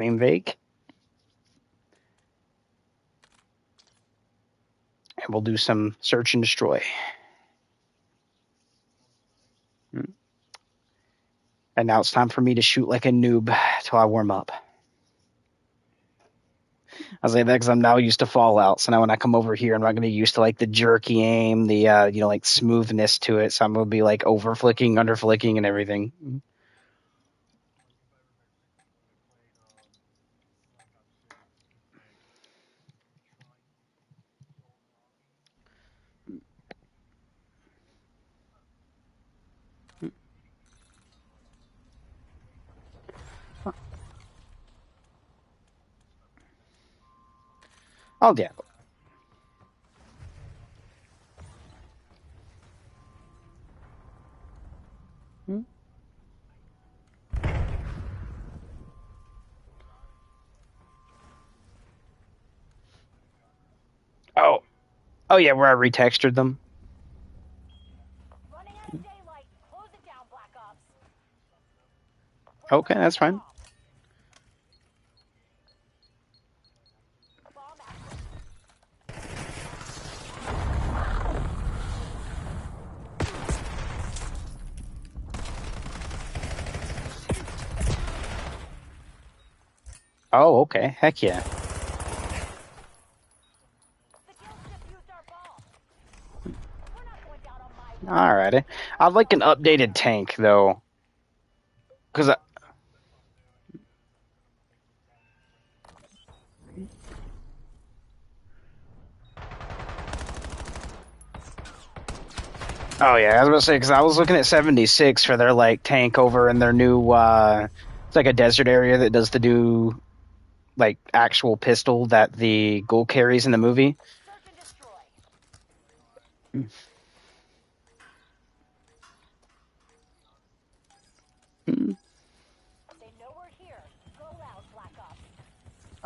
Dream Vague. And we'll do some search and destroy. And now it's time for me to shoot like a noob till I warm up. I say that because I'm now used to Fallout. So now when I come over here, I'm not going to be used to like the jerky aim, the like smoothness to it. So I'm going to be like over flicking, under flicking, and everything. Oh yeah. Oh. Oh yeah, where I retextured them. Okay, that's fine. Oh, okay. Heck yeah. Alrighty. I'd like an updated tank though, because oh yeah, I was gonna say because I was looking at 76 for their like tank over in their new it's like a desert area that does the do like actual pistol that the Ghoul carries in the movie.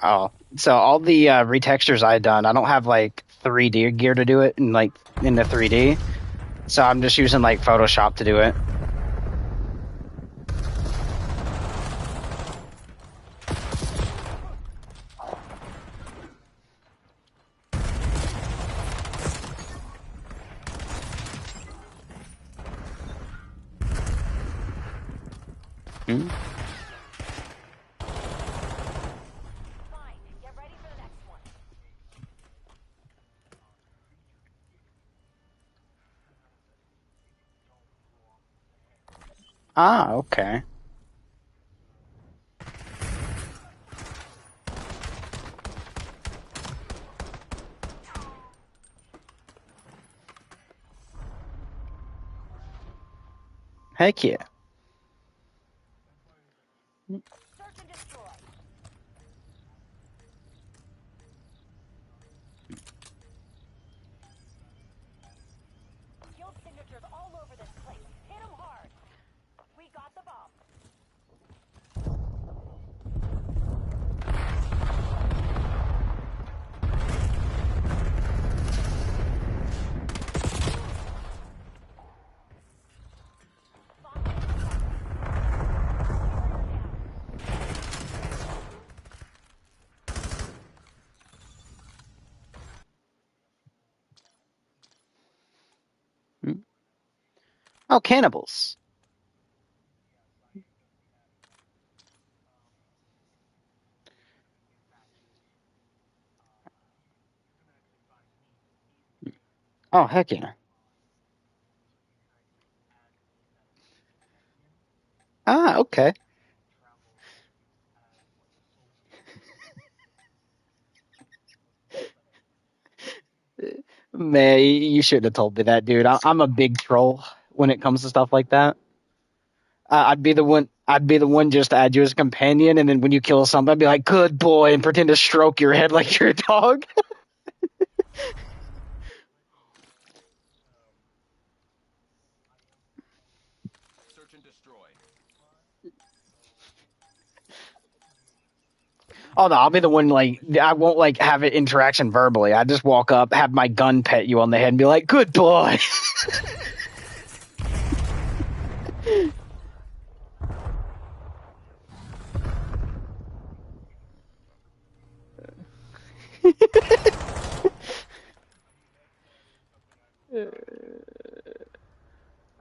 Oh, so all the retextures I done, I don't have like 3D gear to do it in like in the 3D, so I'm just using like Photoshop to do it. Hmm? Ah, okay. Heck yeah. Oh, cannibals. Oh, heck yeah. Ah, okay. Man, you shouldn't have told me that, dude. I'm a big troll when it comes to stuff like that. I'd be the one. I'd be the one just to add you as a companion, and then when you kill something, I'd be like, "Good boy," and pretend to stroke your head like you're a dog. Oh no, I'll be the one. Like I won't like have it interaction verbally. I just walk up, have my gun pet you on the head, and be like, "Good boy."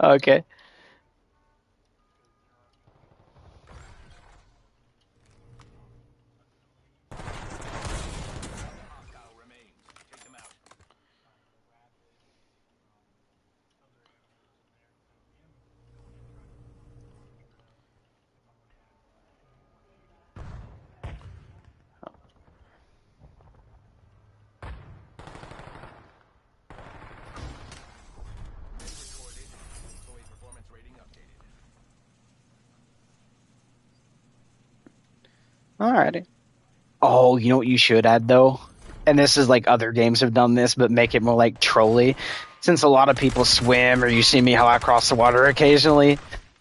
Okay. Alrighty. Oh, you know what you should add though? And this is like other games have done this, but make it more like trolly. Since a lot of people swim, or you see me how I cross the water occasionally,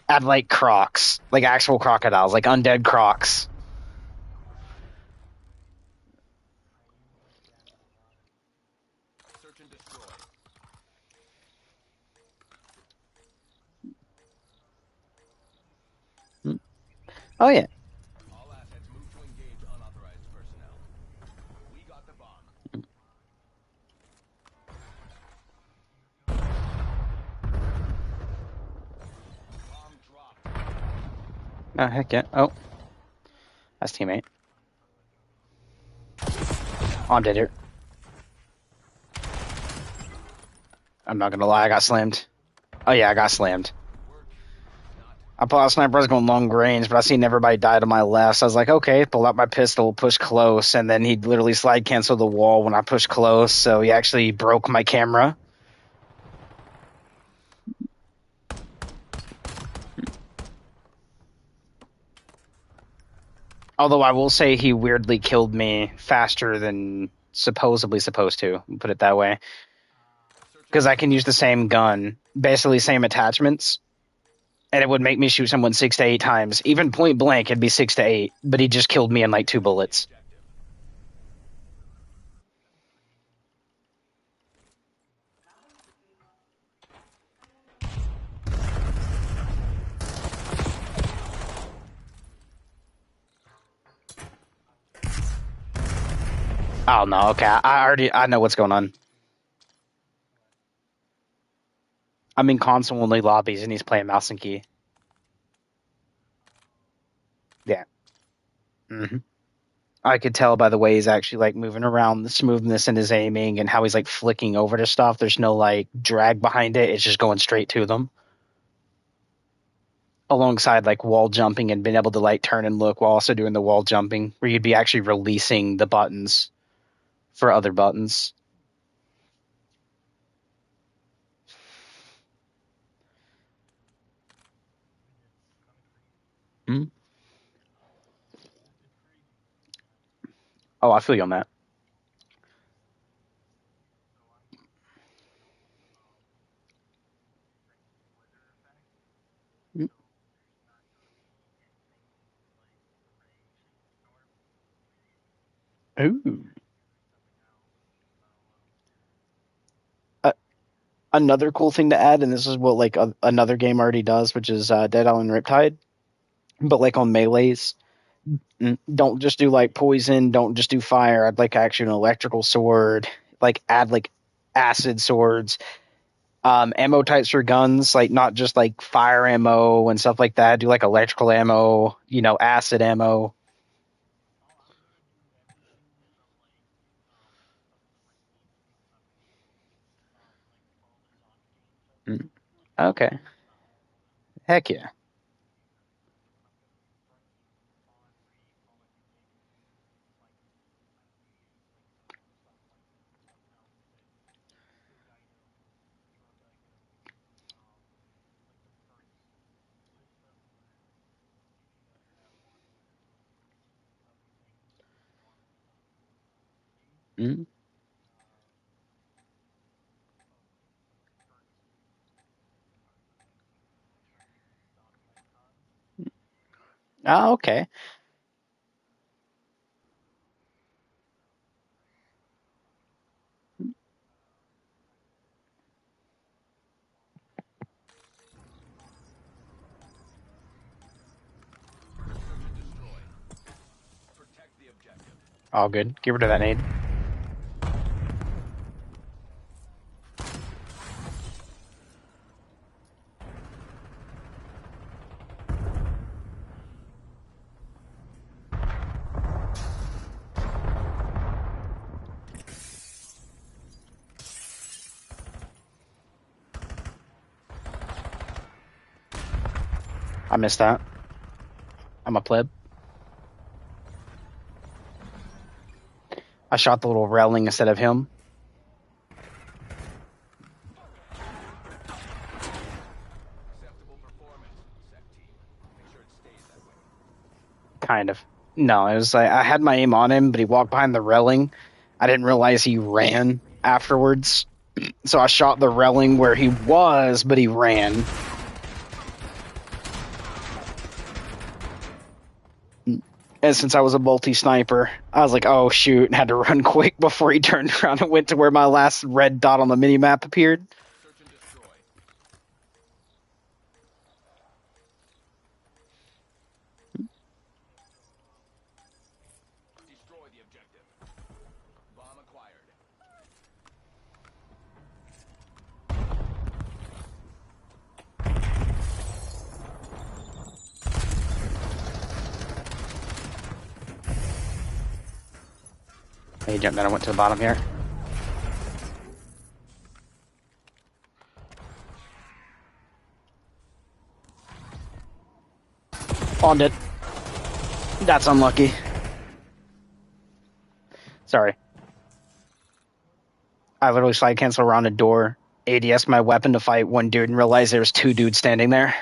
add like crocs, like actual crocodiles, like undead crocs. Oh yeah. Oh heck yeah. Oh, that's teammate. Oh, I'm dead here. I'm not gonna lie, I got slammed. Oh yeah, I got slammed. I thought sniper was going long range, but I seen everybody die to my left. So I was like, okay, pull out my pistol, push close, and then he literally slide cancel the wall when I pushed close. So he actually broke my camera. Although I will say he weirdly killed me faster than supposedly supposed to. Put it that way, because I can use the same gun, basically same attachments, and it would make me shoot someone 6 to 8 times. Even point blank, it'd be 6 to 8. But he just killed me in like 2 bullets. Oh no, okay. I know what's going on. I'm in console only lobbies and he's playing mouse and key. Yeah. hmm I could tell by the way he's actually like moving around, the smoothness in his aiming and how he's like flicking over to stuff. There's no like drag behind it. It's just going straight to them. Alongside like wall jumping and being able to like turn and look while also doing the wall jumping, where you'd be actually releasing the buttons for other buttons. Mm. Oh, I feel you on that. Mm. Ooh. Uh, Another cool thing to add, and this is what like another game already does, which is Dead Island Riptide, but like on melees. Don't just do like poison. Don't just do fire. I'd like actually an electrical sword. Like add like acid swords, ammo types for guns. Like not just like fire ammo and stuff like that. Do like electrical ammo. Acid ammo. Mm, Okay, heck yeah. Mm. Oh, okay. All good. Get rid of that nade. I missed that. I'm a pleb. I shot the little railing instead of him. Kind of. No, it was like I had my aim on him, but he walked behind the railing. I didn't realize he ran afterwards. So I shot the railing where he was, but he ran. And since I was a multi-sniper, I was like, oh shoot, and had to run quick before he turned around and went to where my last red dot on the mini-map appeared. He jumped down and went to the bottom here. Spawned it. That's unlucky. Sorry. I literally slide cancel around a door, ADS my weapon to fight one dude and realize there was two dudes standing there.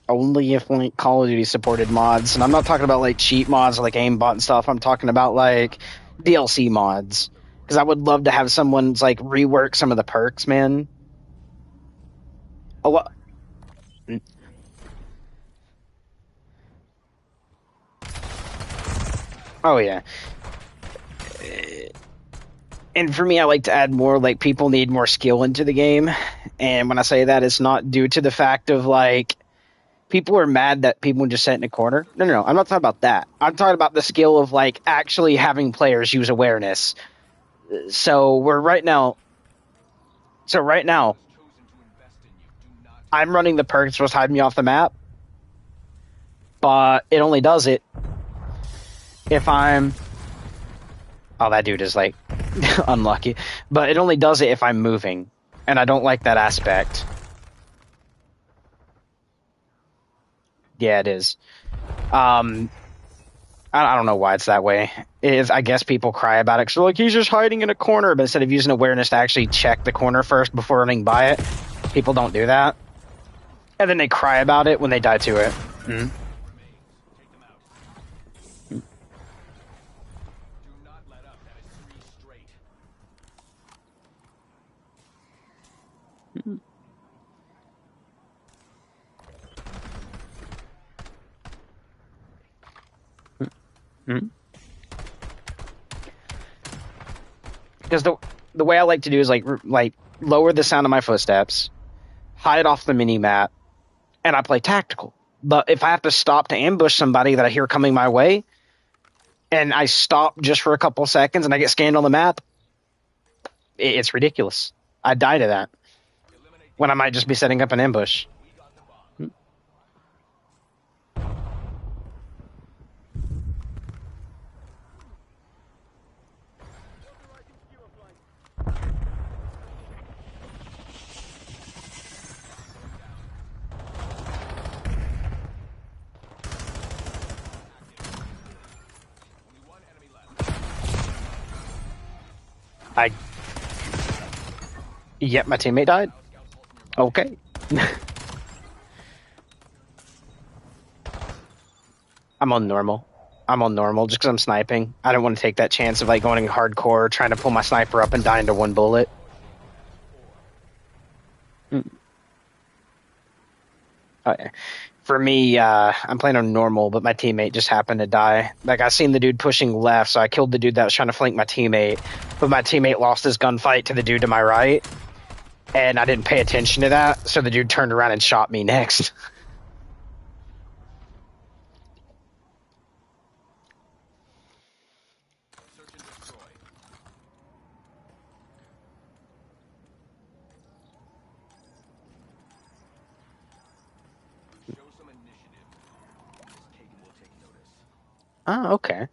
Only if like Call of Duty supported mods, and I'm not talking about like cheat mods like aimbot and stuff. I'm talking about like DLC mods, because I would love to have someone's like rework some of the perks, man. A lot. Oh yeah. And for me, I like to add more, like, people need more skill into the game. And when I say that, it's not due to the fact of, like, people are mad that people just sit in a corner. No. I'm not talking about that. I'm talking about the skill of, like, actually having players use awareness. So right now, I'm running the perks supposed to hide me off the map. But it only does it if I'm... Oh, that dude is, like, unlucky. But it only does it if I'm moving. And I don't like that aspect. Yeah, it is. I don't know why it's that way. I guess people cry about it because they're like, he's just hiding in a corner. But instead of using awareness to actually check the corner first before running by it, people don't do that. And then they cry about it when they die to it. Mm-hmm. Mm-hmm. Because the way I like to do is like lower the sound of my footsteps, hide off the mini map, and I play tactical. But if I have to stop to ambush somebody that I hear coming my way, and I stop just for a couple seconds and I get scanned on the map, it's ridiculous. I die to that when I might just be setting up an ambush. Yep, my teammate died. Okay. I'm on normal. Just because I'm sniping. I don't want to take that chance of like going hardcore, trying to pull my sniper up and dying to one bullet. For me, I'm playing on normal, but my teammate just happened to die. Like, I seen the dude pushing left, so I killed the dude that was trying to flank my teammate. But my teammate lost his gunfight to the dude to my right, and I didn't pay attention to that, so the dude turned around and shot me next. Oh, okay.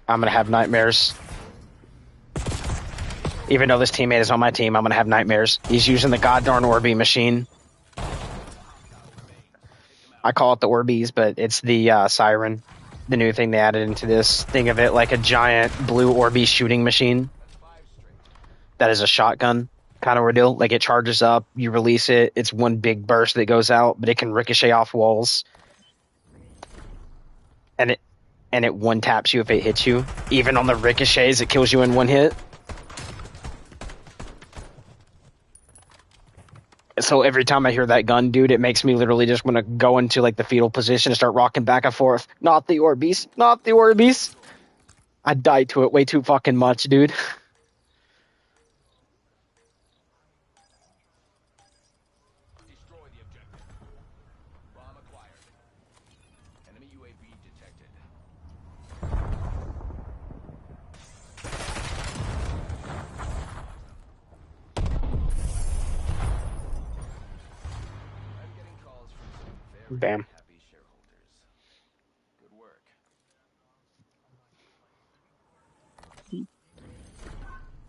I'm gonna have nightmares. Even though this teammate is on my team, I'm gonna have nightmares. He's using the goddarn Orby machine. I call it the Orbeez, but it's the Siren. The new thing they added into this. Think of it like a giant blue Orby shooting machine. That is a shotgun kind of ordeal. Like it charges up, you release it, it's one big burst that goes out, but it can ricochet off walls. And it one taps you if it hits you. Even on the ricochets, it kills you in one hit. So every time I hear that gun, dude, it makes me literally just want to go into like the fetal position and start rocking back and forth. Not the Orbeez. Not the Orbeez. I died to it way too fucking much, dude. Destroy the objective. Bomb acquired. Enemy UAV detected. I'm getting calls from some very Bam. happy shareholders. Good work.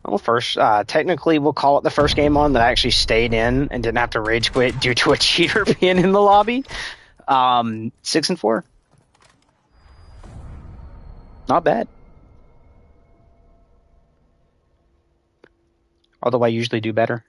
Well, first, technically, we'll call it the first game on that I actually stayed in and didn't have to rage quit due to a cheater being in the lobby. 6-4. Not bad. Although I usually do better.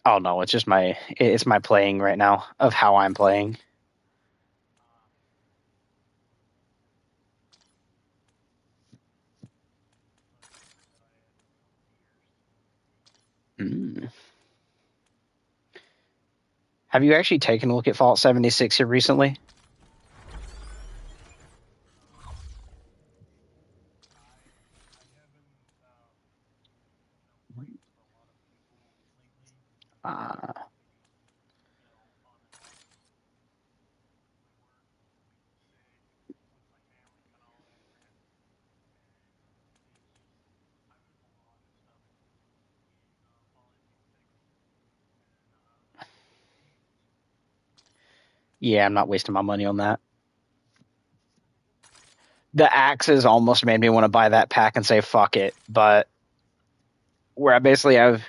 Oh no, it's just it's my playing right now of how I'm playing. Mm. Have you actually taken a look at Fallout 76 here recently? Yeah, I'm not wasting my money on that. The axes almost made me want to buy that pack and say fuck it, but where I basically have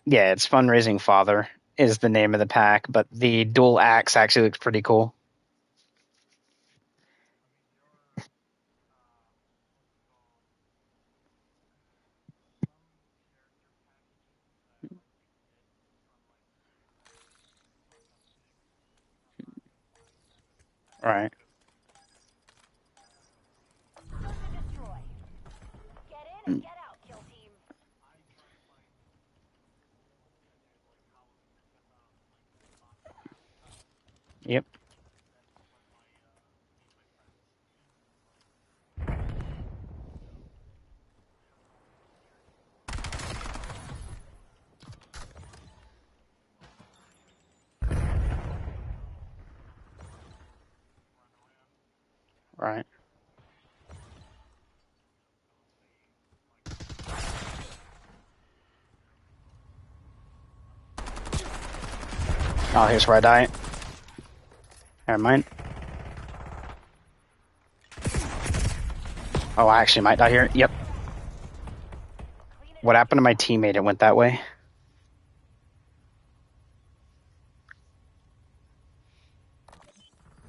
yeah, it's Fundraising Father is the name of the pack, but the dual axe actually looks pretty cool. Right. Yep. Right. Oh, here's where I die. Never mind. Oh, I actually might die here. Yep. What happened to my teammate? It went that way.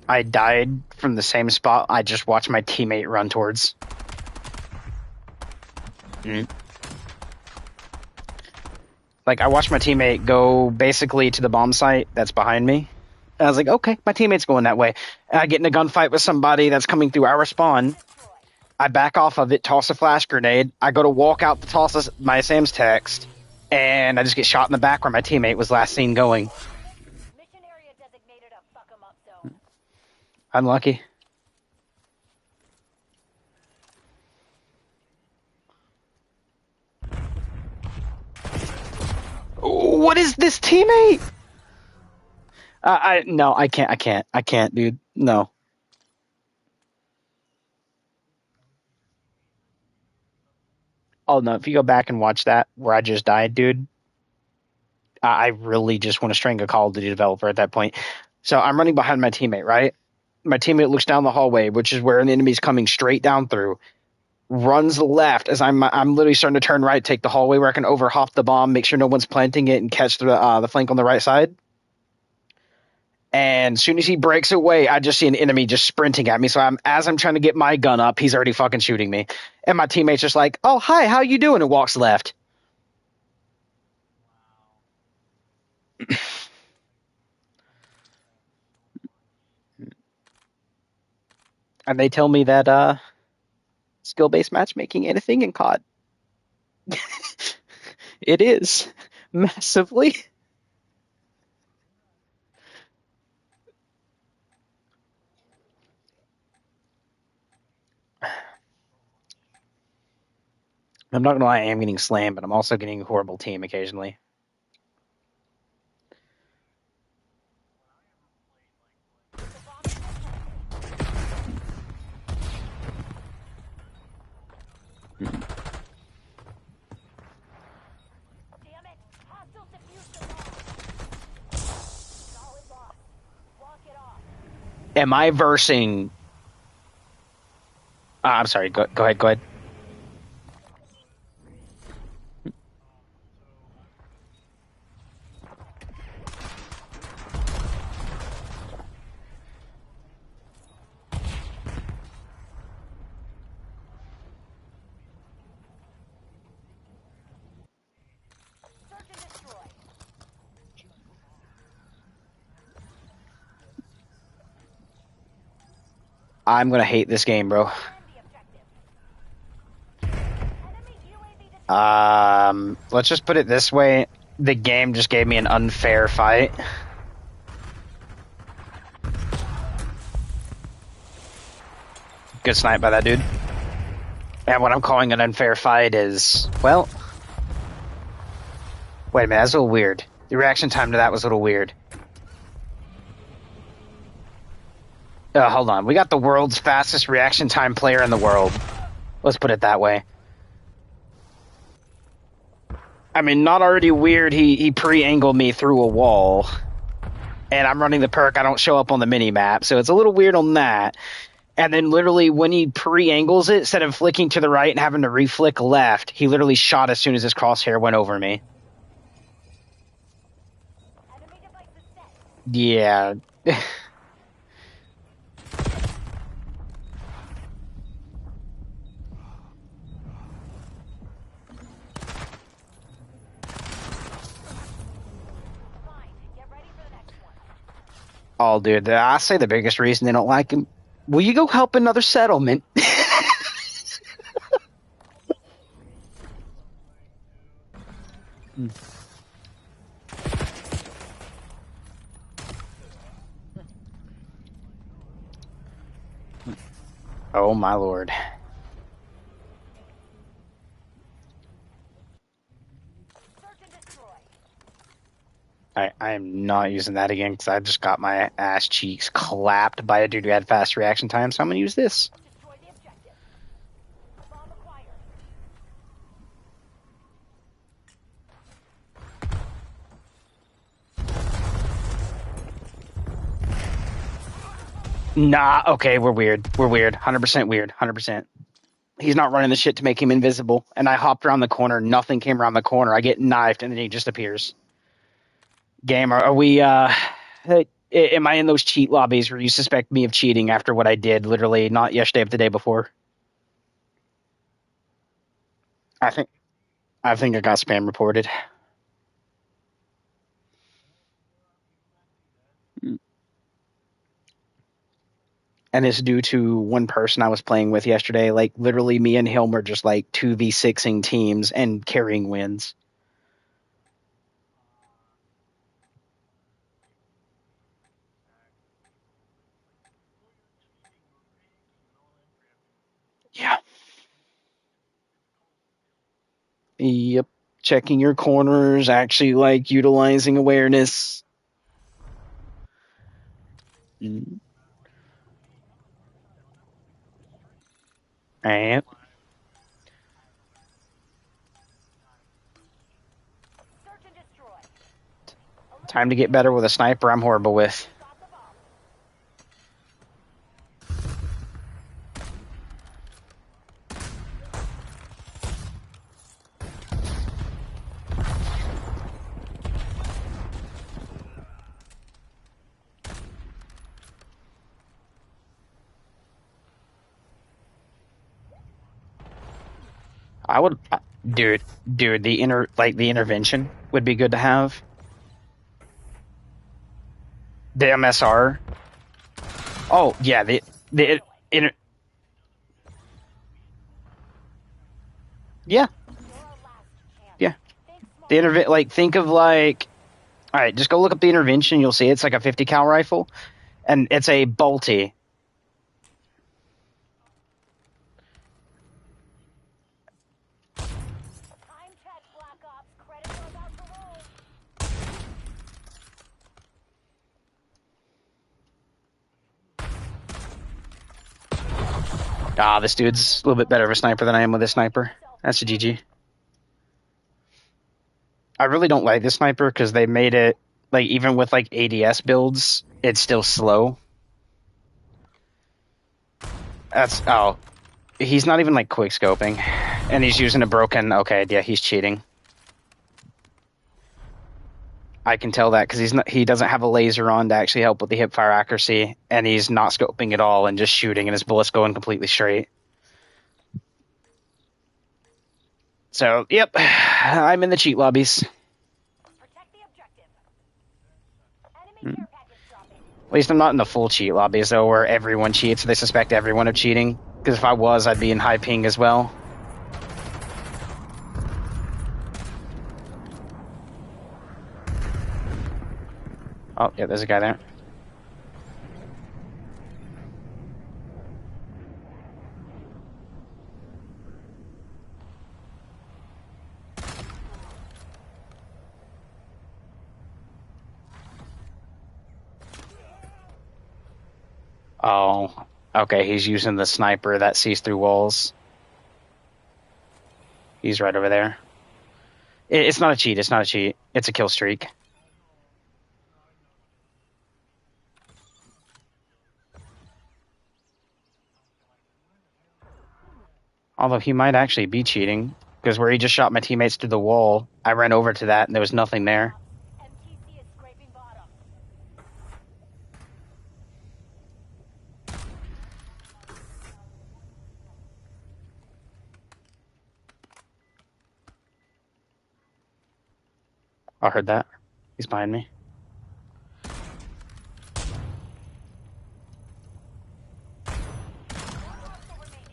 I died from the same spot I just watched my teammate run towards. Like, I watched my teammate go basically to the bomb site that's behind me. And I was like, okay, my teammate's going that way. And I get in a gunfight with somebody that's coming through our spawn. I back off of it, toss a flash grenade. I go to walk out to toss my Sam's text, and I just get shot in the back where my teammate was last seen going. Unlucky. What is this teammate? No, I can't, dude. No. Oh no, if you go back and watch that where I just died, dude, I really just want to string a Call of Duty developer at that point. So I'm running behind my teammate, right? My teammate looks down the hallway, which is where an enemy's coming straight down through. Runs left as I'm literally starting to turn right, take the hallway where I can overhop the bomb, make sure no one's planting it, and catch the flank on the right side. And as soon as he breaks away, I just see an enemy just sprinting at me. So as I'm trying to get my gun up, he's already fucking shooting me. And my teammate's just like, "Oh hi, how you doing?" and walks left. And they tell me that skill based matchmaking ain't a thing in COD. It is massively. I'm not gonna lie, I am getting slammed, but I'm also getting a horrible team occasionally. Am I versing? I'm sorry. Go ahead. Go ahead. I'm gonna hate this game, bro. Let's just put it this way: the game just gave me an unfair fight. Good snipe by that dude. And what I'm calling an unfair fight is, well, wait a minute, that's a little weird. The reaction time to that was a little weird. Hold on, we got the world's fastest reaction time player in the world. Let's put it that way. I mean, not already weird, he pre-angled me through a wall. And I'm running the perk, I don't show up on the mini-map, so it's a little weird on that. And then literally when he pre-angles it, instead of flicking to the right and having to re-flick left, he literally shot as soon as his crosshair went over me. Yeah. Oh, dude, I say the biggest reason they don't like him. Will you go help another settlement? Oh, my lord. I am not using that again because I just got my ass cheeks clapped by a dude who had fast reaction time, so I'm going to use this. Nah, okay, we're weird. We're weird. 100% weird. 100%. He's not running the shit to make him invisible. And I hopped around the corner. Nothing came around the corner. I get knifed, and then he just appears. Game, are we, am I in those cheat lobbies where you suspect me of cheating after what I did literally not yesterday, but the day before? I think I think I got spam reported. And it's due to one person I was playing with yesterday. Like literally me and him were just like 2v6ing teams and carrying wins. Yep. Checking your corners, actually like utilizing awareness. And time to get better with a sniper I'm horrible with. I would, dude, the intervention would be good to have. The MSR. Oh yeah, the inter. Yeah, yeah. The think of like. All right, just go look up the intervention. You'll see it's like a 50 cal rifle, and it's a bolty. Ah, this dude's a little bit better of a sniper than I am with this sniper. That's a GG. I really don't like this sniper because they made it, like, even with, like, ADS builds, it's still slow. Oh. He's not even, like, quick-scoping. And he's using a broken... Okay, yeah, he's cheating. I can tell that because he doesn't have a laser on to actually help with the hip fire accuracy, and he's not scoping at all and just shooting, and his bullets going completely straight. So, yep, I'm in the cheat lobbies. At least I'm not in the full cheat lobbies, though, where everyone cheats. They suspect everyone of cheating. Because if I was, I'd be in high ping as well. Oh, yeah, there's a guy there. Oh, okay, he's using the sniper that sees through walls. He's right over there. It's not a cheat, it's not a cheat. It's a kill streak. Although he might actually be cheating, because where he just shot my teammates through the wall, I ran over to that and there was nothing there. I heard that. He's behind me.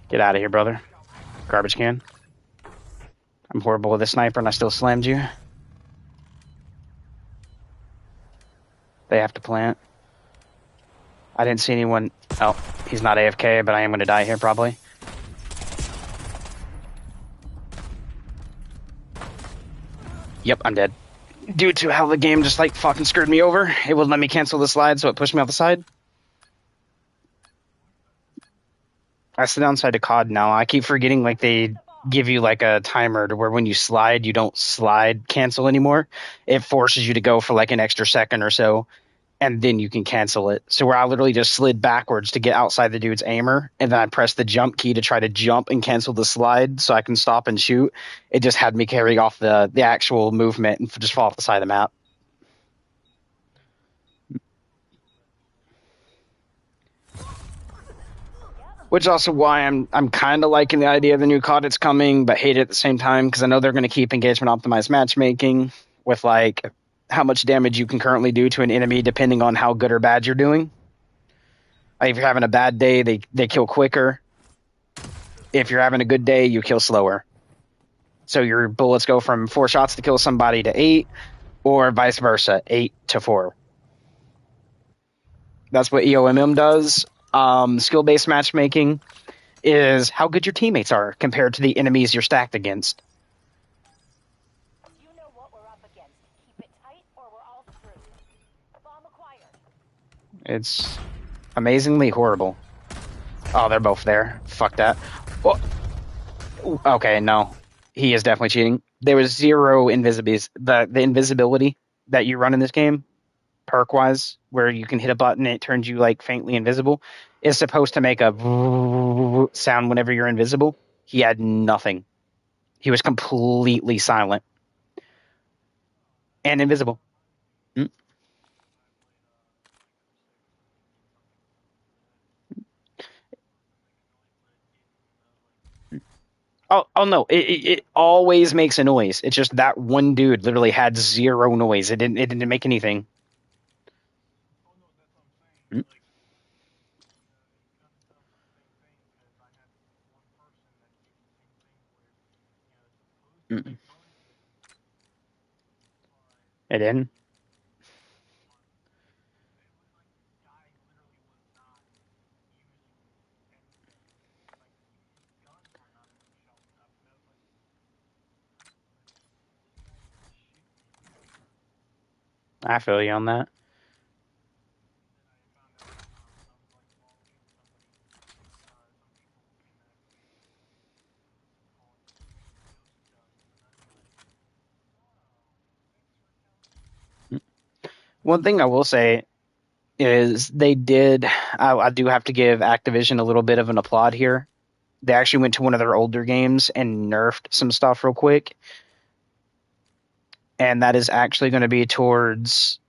Get out of here, brother. Garbage can. I'm horrible with a sniper and I still slammed you. They have to plant. I didn't see anyone. Oh, he's not AFK, but I am going to die here probably. Yep, I'm dead. Due to how the game just like fucking screwed me over, it wouldn't let me cancel the slide, so it pushed me off the side. That's the downside to COD now. I keep forgetting like they give you like a timer to where when you slide, you don't slide cancel anymore. It forces you to go for like an extra second or so, and then you can cancel it. So where I literally just slid backwards to get outside the dude's aimer, and then I pressed the jump key to try to jump and cancel the slide so I can stop and shoot. It just had me carry off the actual movement and just fall off the side of the map. Which is also why I'm kind of liking the idea of the new COD that's coming, but hate it at the same time because I know they're going to keep engagement optimized matchmaking with like how much damage you can currently do to an enemy depending on how good or bad you're doing. Like if you're having a bad day, they kill quicker. If you're having a good day, you kill slower. So your bullets go from 4 shots to kill somebody to 8, or vice versa, 8 to 4. That's what EOMM does. Skill-based matchmaking is how good your teammates are compared to the enemies you're stacked against. It's amazingly horrible. Oh, they're both there. Fuck that. Oh, okay, no. He is definitely cheating. There was zero invisibilities. The invisibility that you run in this game, perk wise, where you can hit a button and it turns you like faintly invisible, is supposed to make a sound whenever you're invisible. He had nothing. He was completely silent and invisible. Mm. Oh no! It always makes a noise. It's just that one dude literally had zero noise. It didn't make anything. Mm. Mm. It didn't. I feel you on that. One thing I will say is they did. I do have to give Activision a little bit of an applaud here. They actually went to one of their older games and nerfed some stuff real quick, and that is actually going to be towards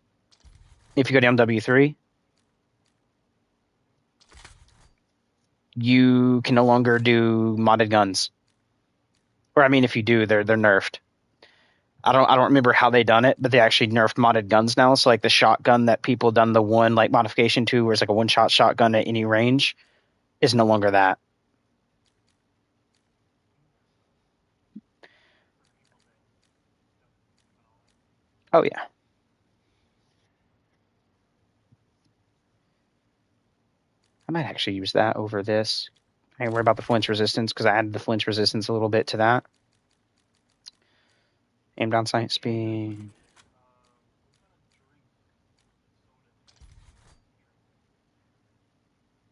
if you go down W3, you can no longer do modded guns. Or I mean, if you do, they're nerfed. I don't remember how they done it, but they actually nerfed modded guns now. So like the shotgun that people done the one like modification to, where it's like a one shot shotgun at any range, is no longer that. Oh yeah, I might actually use that over this. I ain't worry about the flinch resistance because I added the flinch resistance a little bit to that. Aim down sight speed.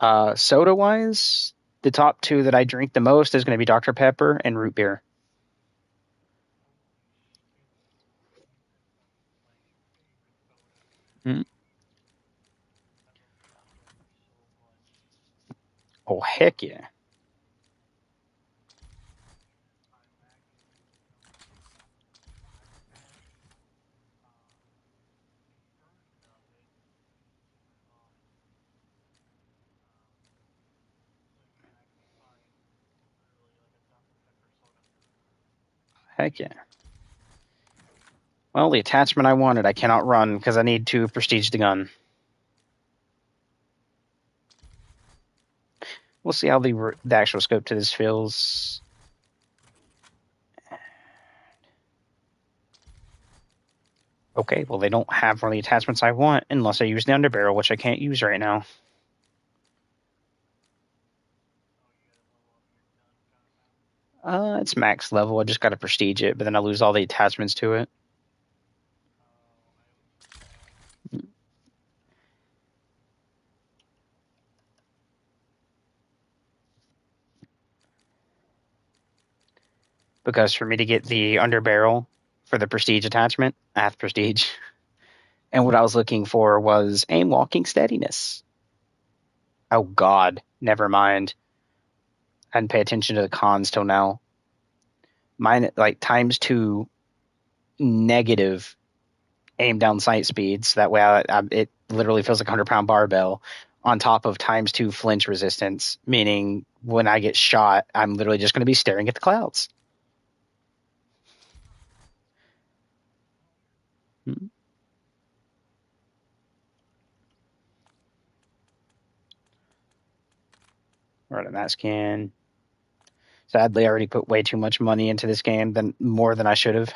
Soda wise, the top two that I drink the most is going to be Dr. Pepper and root beer. Mm. Oh heck yeah! Heck yeah! Well, the attachment I wanted, I cannot run because I need to prestige the gun. We'll see how the actual scope to this feels. Okay, well they don't have one of the attachments I want unless I use the underbarrel, which I can't use right now. It's max level. I just got to prestige it, but then I lose all the attachments to it. Because for me to get the underbarrel for the prestige attachment, I have prestige. And what I was looking for was aim walking steadiness. Oh God, never mind. I didn't pay attention to the cons till now. Mine like times two negative aim down sight speeds. That way, it literally feels like a 100-pound barbell on top of times two flinch resistance, meaning when I get shot, I'm literally just going to be staring at the clouds. Hmm. Right, and that scan. Sadly, I already put way too much money into this game than more than I should have.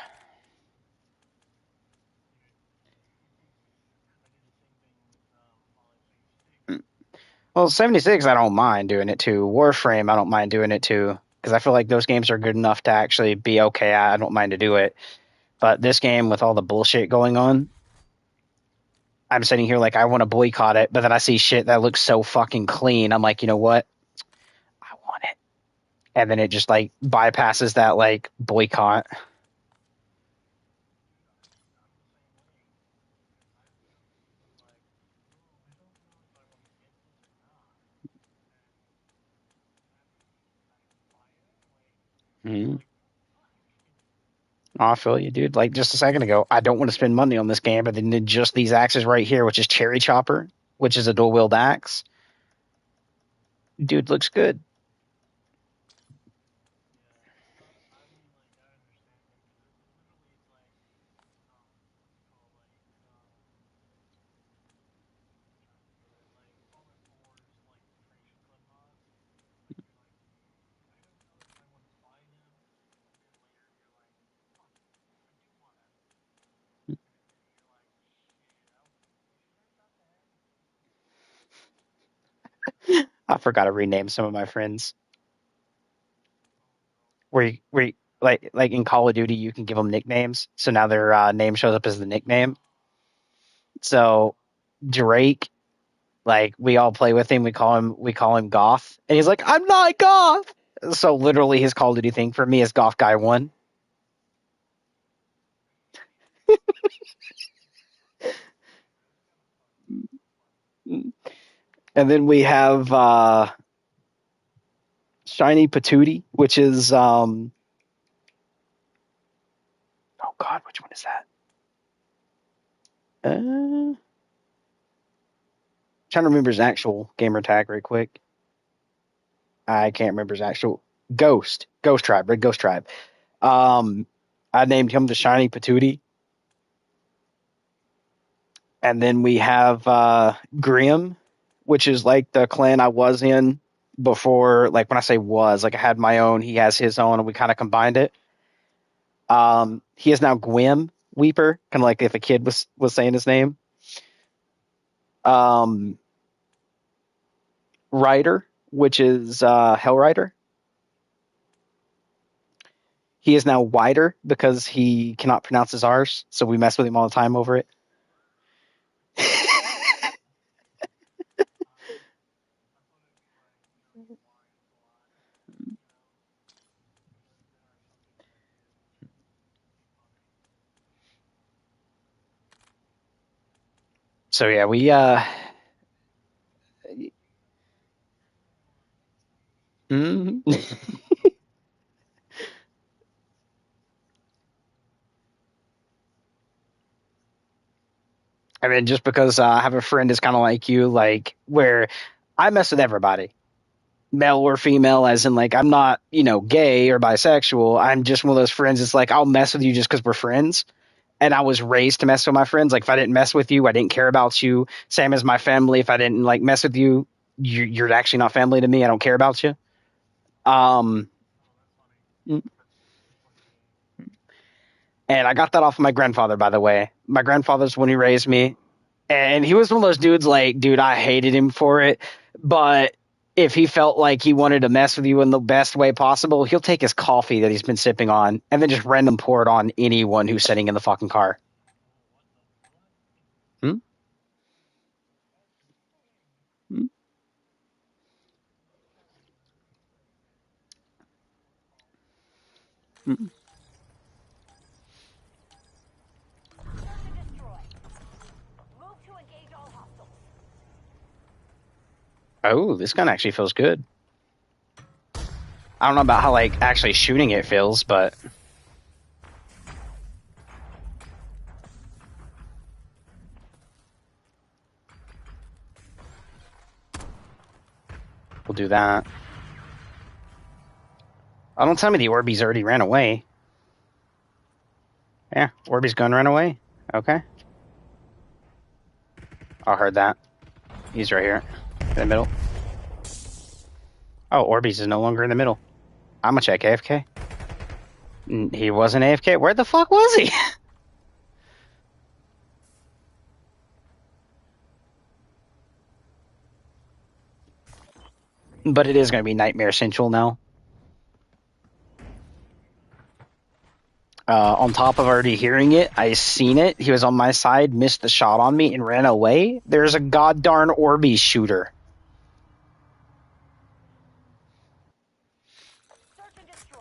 Well, 76, I don't mind doing it too. Warframe, I don't mind doing it too. Because I feel like those games are good enough to actually be okay. I don't mind to do it. But this game, with all the bullshit going on, I'm sitting here like I want to boycott it, but then I see shit that looks so fucking clean. I'm like, you know what? I want it. And then it just like bypasses that like boycott. Mm-hmm. Oh, I feel you, dude. Like just a second ago, I don't want to spend money on this game, but then just these axes right here, which is Cherry Chopper, which is a dual wield axe. Dude, looks good. I forgot to rename some of my friends. Like in Call of Duty, you can give them nicknames, so now their name shows up as the nickname. So Drake, like we all play with him. We call him Goth, and he's like, I'm not Goth. So literally, his Call of Duty thing for me is Goth Guy One. And then we have Shiny Patootie, which is oh god, which one is that? Trying to remember his actual gamer tag right quick. I can't remember his actual Ghost Tribe, Red Ghost Tribe. Um, I named him the Shiny Patootie. And then we have Grim, which is like the clan I was in before. Like when I say was, like I had my own, he has his own, and we kind of combined it. He is now Gwym Weeper, kind of like if a kid was saying his name. Um, Rider, which is Hell Rider. He is now Wider because he cannot pronounce his R's, so we mess with him all the time over it. So yeah, we mm, I mean, just because I have a friend is kind of like you, like where I mess with everybody, male or female, as in like I'm not, gay or bisexual. I'm just one of those friends. It's like I'll mess with you just because we're friends. And I was raised to mess with my friends. Like if I didn't mess with you, I didn't care about you. Same as my family. If I didn't like mess with you, you're actually not family to me. I don't care about you. Um, and I got that off of my grandfather, by the way. My grandfather's when he raised me, and he was one of those dudes. Like, dude, I hated him for it, but if he felt like he wanted to mess with you in the best way possible, he'll take his coffee that he's been sipping on and then just random pour it on anyone who's sitting in the fucking car. Hmm? Hmm? Hmm? Oh, this gun actually feels good. I don't know about how like actually shooting it feels, but we'll do that. Oh, don't tell me the Orbeez already ran away. Yeah, Orbeez gun ran away. Okay. I heard that. He's right here. In the middle. Oh, Orbeez is no longer in the middle. I'm gonna check AFK. He wasn't AFK. Where the fuck was he? But it is gonna be Nightmare Central now. On top of already hearing it, I seen it. He was on my side, missed the shot on me, and ran away. There's a goddarn Orby shooter. Search and destroy.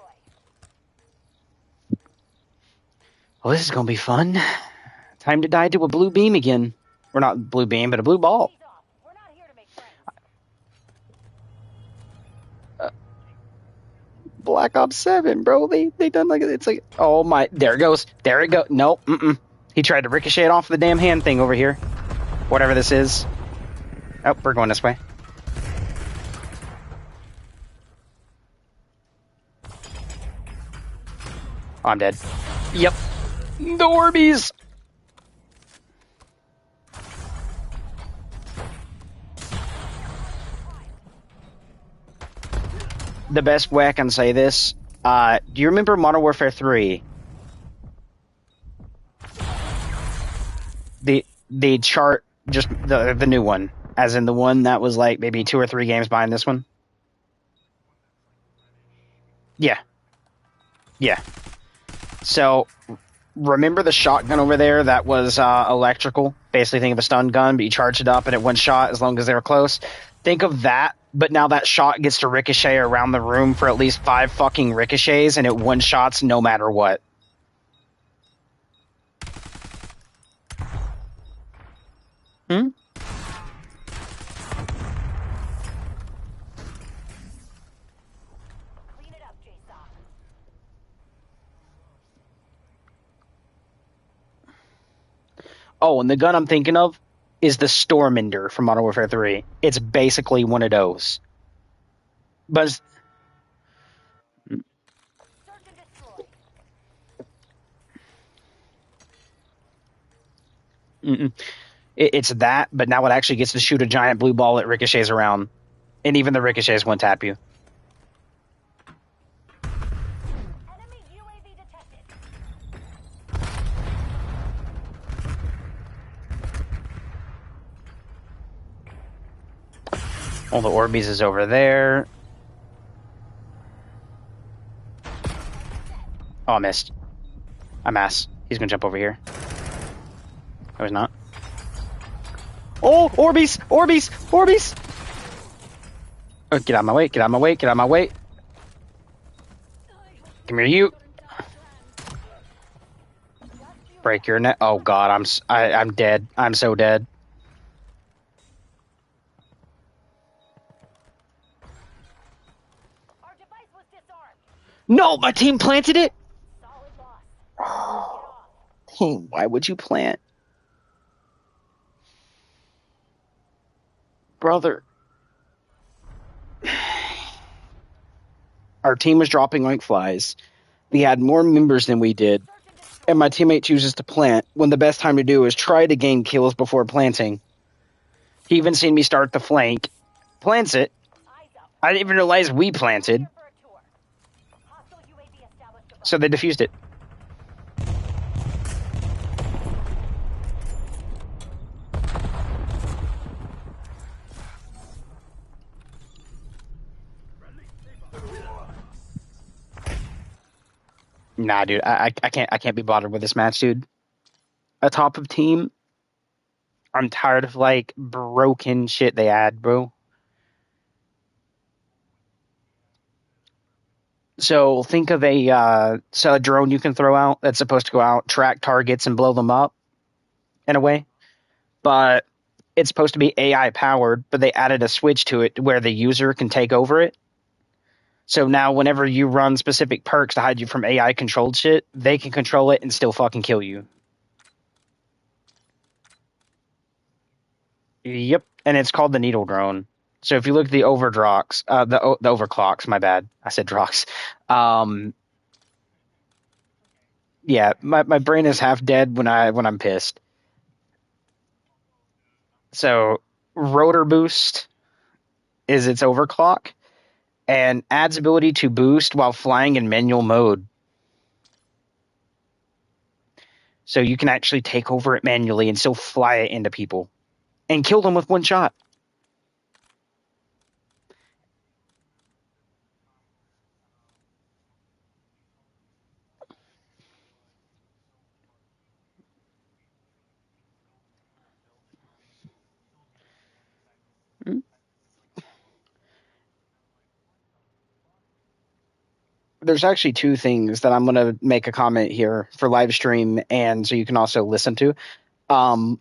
Well, this is gonna be fun. Time to die to a blue beam again. Or not blue beam, but a blue ball. Ease off. We're not here to make friends. Black Ops 7, bro. They done like it's like, oh my, there it goes. There it go. Nope. He tried to ricochet it off the damn hand thing over here. Whatever this is. Oh, we're going this way. Oh, I'm dead. Yep. The Orbeez. The best way I can say this, do you remember Modern Warfare 3? The chart, just the new one, as in the one that was like maybe 2 or 3 games behind this one. Yeah. So remember the shotgun over there that was electrical? Basically think of a stun gun, but you charge it up and it one shot as long as they were close. Think of that, but now that shot gets to ricochet around the room for at least 5 fucking ricochets, and it one shots no matter what. Hmm? Clean it up, Jason. Oh, and the gun I'm thinking of is the Stormender from Modern Warfare 3. It's basically one of those. But Search and destroy. it's that, but now it actually gets to shoot a giant blue ball that ricochets around. And even the ricochets won't tap you. Enemy UAV detected. All the Orbeez is over there. Oh, I missed. I'm ass. He's gonna jump over here. No, he's not. Oh, Orbeez! Orbeez! Orbeez! Oh, get out of my way, get out of my way, get out of my way. Come here, you. Break your neck. Oh god, I'm dead. I'm so dead. Our device was disarmed. No, my team planted it. Solid loss. Oh, team, why would you plant? Brother. Our team was dropping like flies. We had more members than we did. And my teammate chooses to plant when the best time to do is try to gain kills before planting. He even seen me start the flank. Plants it. I didn't even realize we planted. So they defused it. Nah, dude, I can't be bothered with this match, dude. A top of team. I'm tired of like broken shit they add, bro. So think of a drone you can throw out that's supposed to go out, track targets, and blow them up in a way. But it's supposed to be AI powered, but they added a switch to it where the user can take over it. So now whenever you run specific perks to hide you from AI controlled shit, they can control it and still fucking kill you. Yep, and it's called the needle drone. So if you look at the overdrocks, the overclocks, my bad, I said drox. Yeah, my brain is half dead when I'm pissed. So rotor boost is its overclock, and adds ability to boost while flying in manual mode. So you can actually take over it manually and still fly it into people and kill them with one shot. there's actually two things that I'm going to make a comment here for live stream, and so you can also listen to. Um,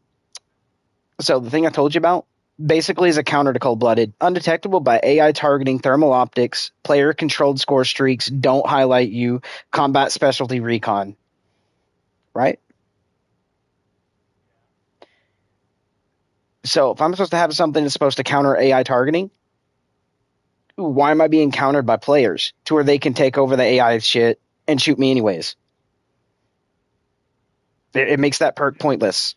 so the thing I told you about basically is a counter to Cold Blooded. Undetectable by AI targeting, thermal optics, player controlled score streaks, don't highlight you, combat specialty recon. Right? So if I'm supposed to have something that's supposed to counter AI targeting, why am I being countered by players to where they can take over the AI shit and shoot me anyways? It makes that perk pointless.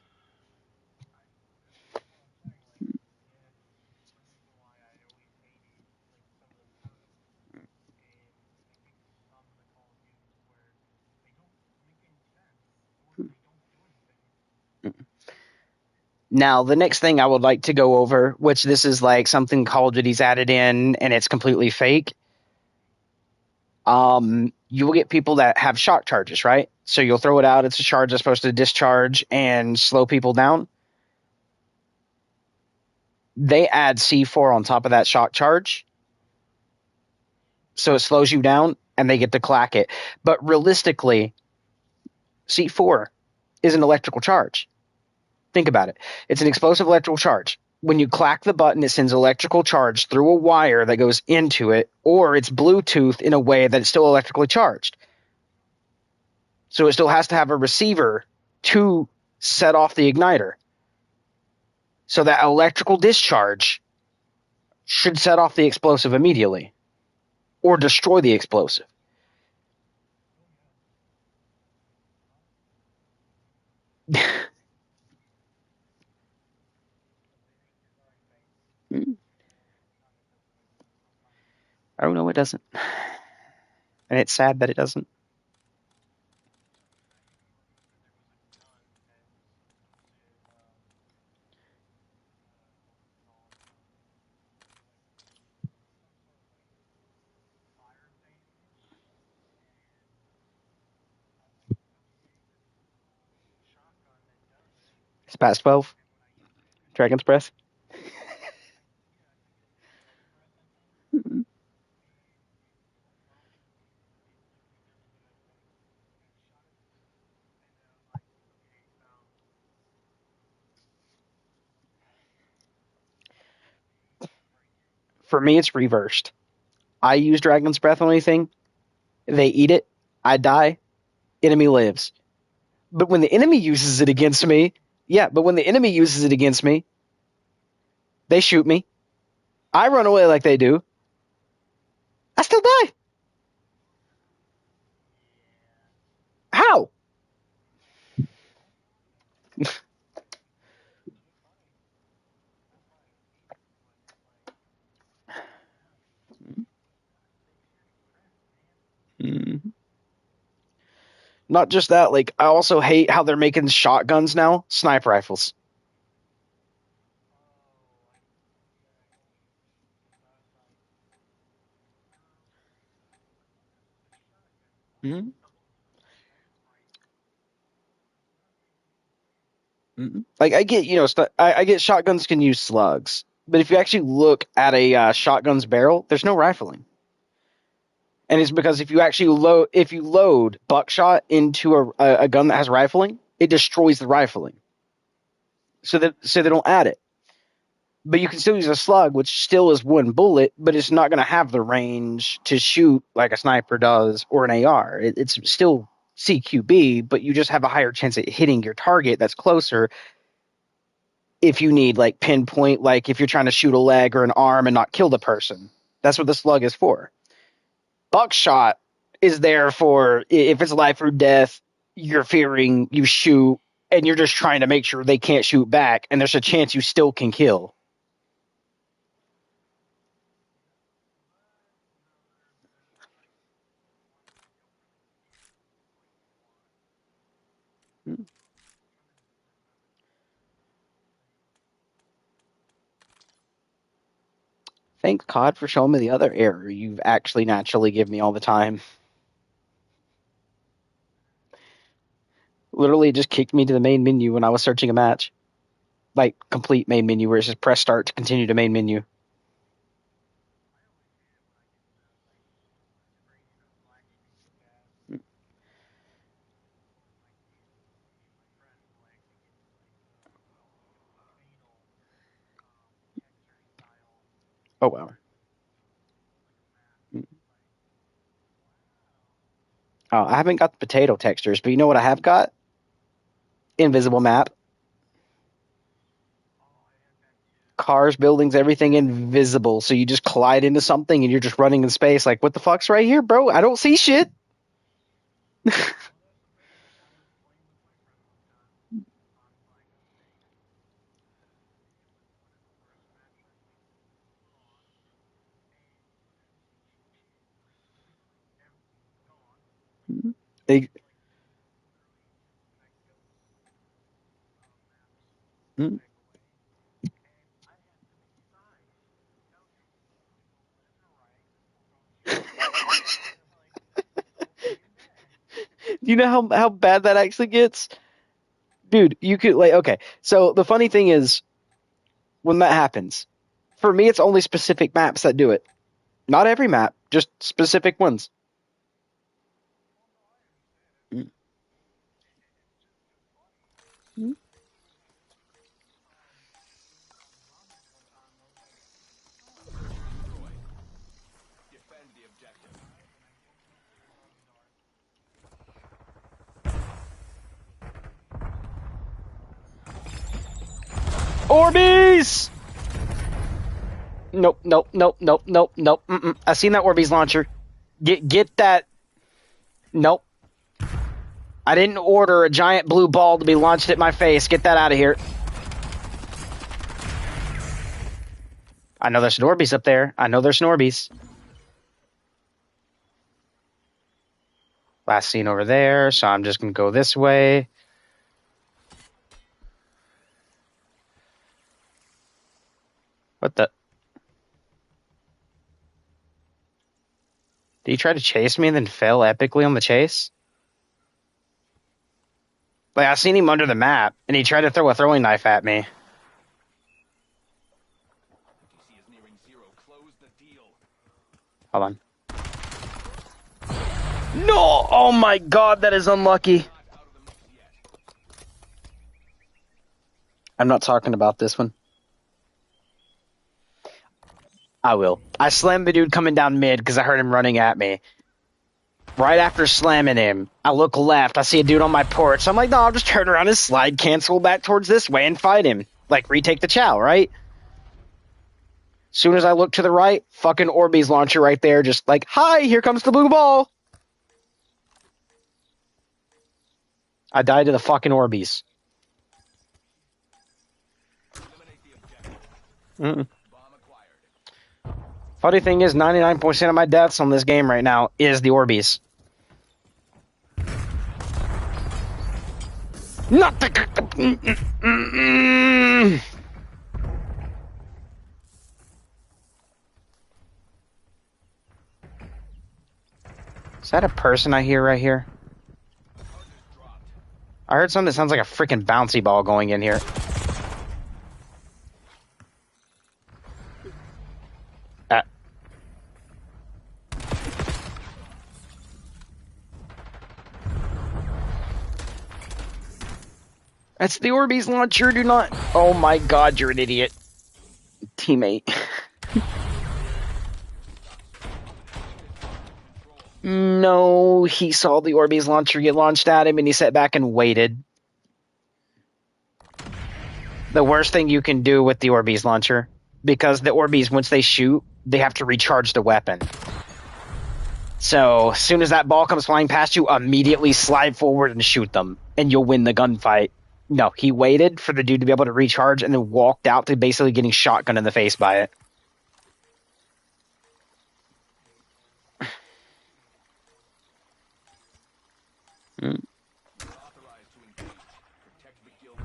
Now, the next thing I would like to go over, which this is like something Call of Duty's added in and it's completely fake. You will get people that have shock charges, right? So you'll throw it out. It's a charge that's supposed to discharge and slow people down. They add C4 on top of that shock charge. So it slows you down and they get to clack it. But realistically, C4 is an electrical charge. Think about it. It's an explosive electrical charge. When you clack the button, it sends electrical charge through a wire that goes into it, or it's Bluetooth in a way that it's still electrically charged. So it still has to have a receiver to set off the igniter. So that electrical discharge should set off the explosive immediately or destroy the explosive. I don't know, it doesn't. And it's sad that it doesn't. It's past 12. Dragon's Breath. For me, it's reversed. I use Dragon's Breath on anything. They eat it. I die. Enemy lives. But when the enemy uses it against me, yeah, but when the enemy uses it against me, they shoot me. I run away like they do. I still die. How? Mm. Not just that, like, I also hate how they're making shotguns now sniper rifles. Mm-hmm. Mm-hmm. Like, I get, I get shotguns can use slugs, but if you actually look at a shotgun's barrel, there's no rifling. And it's because if you load buckshot into a gun that has rifling, it destroys the rifling. So they don't add it. But you can still use a slug, which still is one bullet, but it's not going to have the range to shoot like a sniper does or an AR. It's still CQB, but you just have a higher chance at hitting your target that's closer if you need like pinpoint, like if you're trying to shoot a leg or an arm and not kill the person. That's what the slug is for. Buckshot is there for if it's life or death, you're fearing you shoot and you're just trying to make sure they can't shoot back and there's a chance you still can kill. Thanks, COD, for showing me the other error you've actually naturally give me all the time. Literally, it just kicked me to the main menu when I was searching a match. Like, complete main menu, where it says press start to continue to main menu. Oh wow. Oh, I haven't got the potato textures, but you know what I have got? Invisible map. Cars, buildings, everything invisible. So you just collide into something and you're just running in space. Like, what the fuck's right here, bro? I don't see shit. They, mm. You know how bad that actually gets? Dude, you could, like, okay. So the funny thing is, when that happens, for me, it's only specific maps that do it. Not every map, just specific ones. Mm. Mm. Destroyed. Defend the objective. Orbeez! Nope, nope, nope, nope, nope, nope. Mm-mm. I seen that Orbeez launcher. Get that. Nope. I didn't order a giant blue ball to be launched at my face. Get that out of here. I know there's Norbies up there. I know there's Norbies. Last scene over there, so I'm just gonna go this way. What the? Did he try to chase me and then fail epically on the chase? Like, I seen him under the map, and he tried to throw a throwing knife at me. DC is nearing zero. Close the deal. Hold on. No! Oh my god, that is unlucky. Not out of the mix yet. I'm not talking about this one. I will. I slammed the dude coming down mid because I heard him running at me. Right after slamming him, I look left. I see a dude on my porch. So I'm like, no, I'll just turn around and slide cancel back towards this way and fight him. Like, retake the chow, right? Soon as I look to the right, fucking Orbeez launcher right there, just like, hi, here comes the blue ball. I died to the fucking Orbeez. Eliminate the objective. Mm-mm. Bomb acquired. Funny thing is, 99% of my deaths on this game right now is the Orbeez. Not the... Is that a person I hear right here? Target dropped. I heard something that sounds like a freaking bouncy ball going in here. That's the Orbeez launcher, do not... Oh my god, you're an idiot. Teammate. No, he saw the Orbeez launcher get launched at him and he sat back and waited. The worst thing you can do with the Orbeez launcher, because the Orbeez, once they shoot, they have to recharge the weapon. So, as soon as that ball comes flying past you, immediately slide forward and shoot them, and you'll win the gunfight. No, he waited for the dude to be able to recharge and then walked out to basically getting shotgun in the face by it. Mm. Authorized to engage. Protect the guild's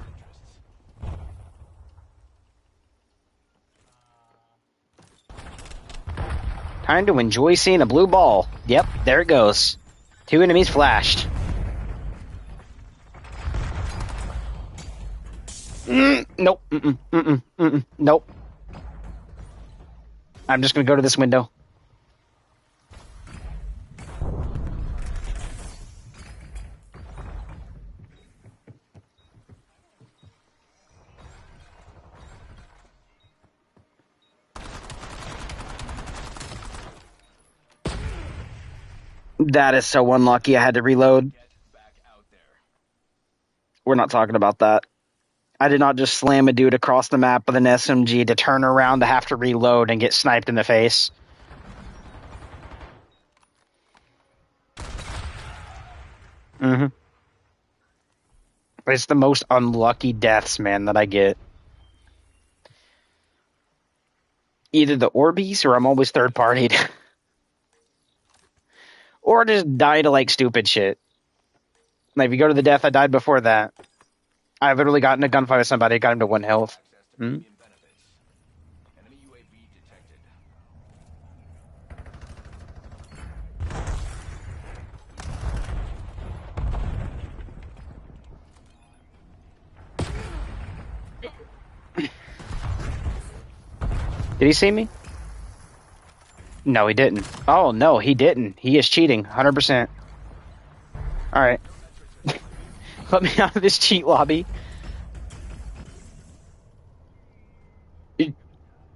interests. Time to enjoy seeing a blue ball. Yep, there it goes. 2 enemies flashed. Nope. Nope. I'm just gonna go to this window. That is so unlucky. I had to reload. Get back out there. We're not talking about that. I did not just slam a dude across the map with an SMG to turn around to have to reload and get sniped in the face. Mm-hmm. It's the most unlucky deaths, man, that I get. Either the Orbeez or I'm always third partied. Or just die to like stupid shit. Like if you go to the death, I died before that. I literally got in a gunfight with somebody, got him to 1 health. Access to Hmm? premium benefits. Enemy UAV detected. Did he see me? No, he didn't. Oh, no, he didn't. He is cheating, 100%. Alright. Let me out of this cheat lobby.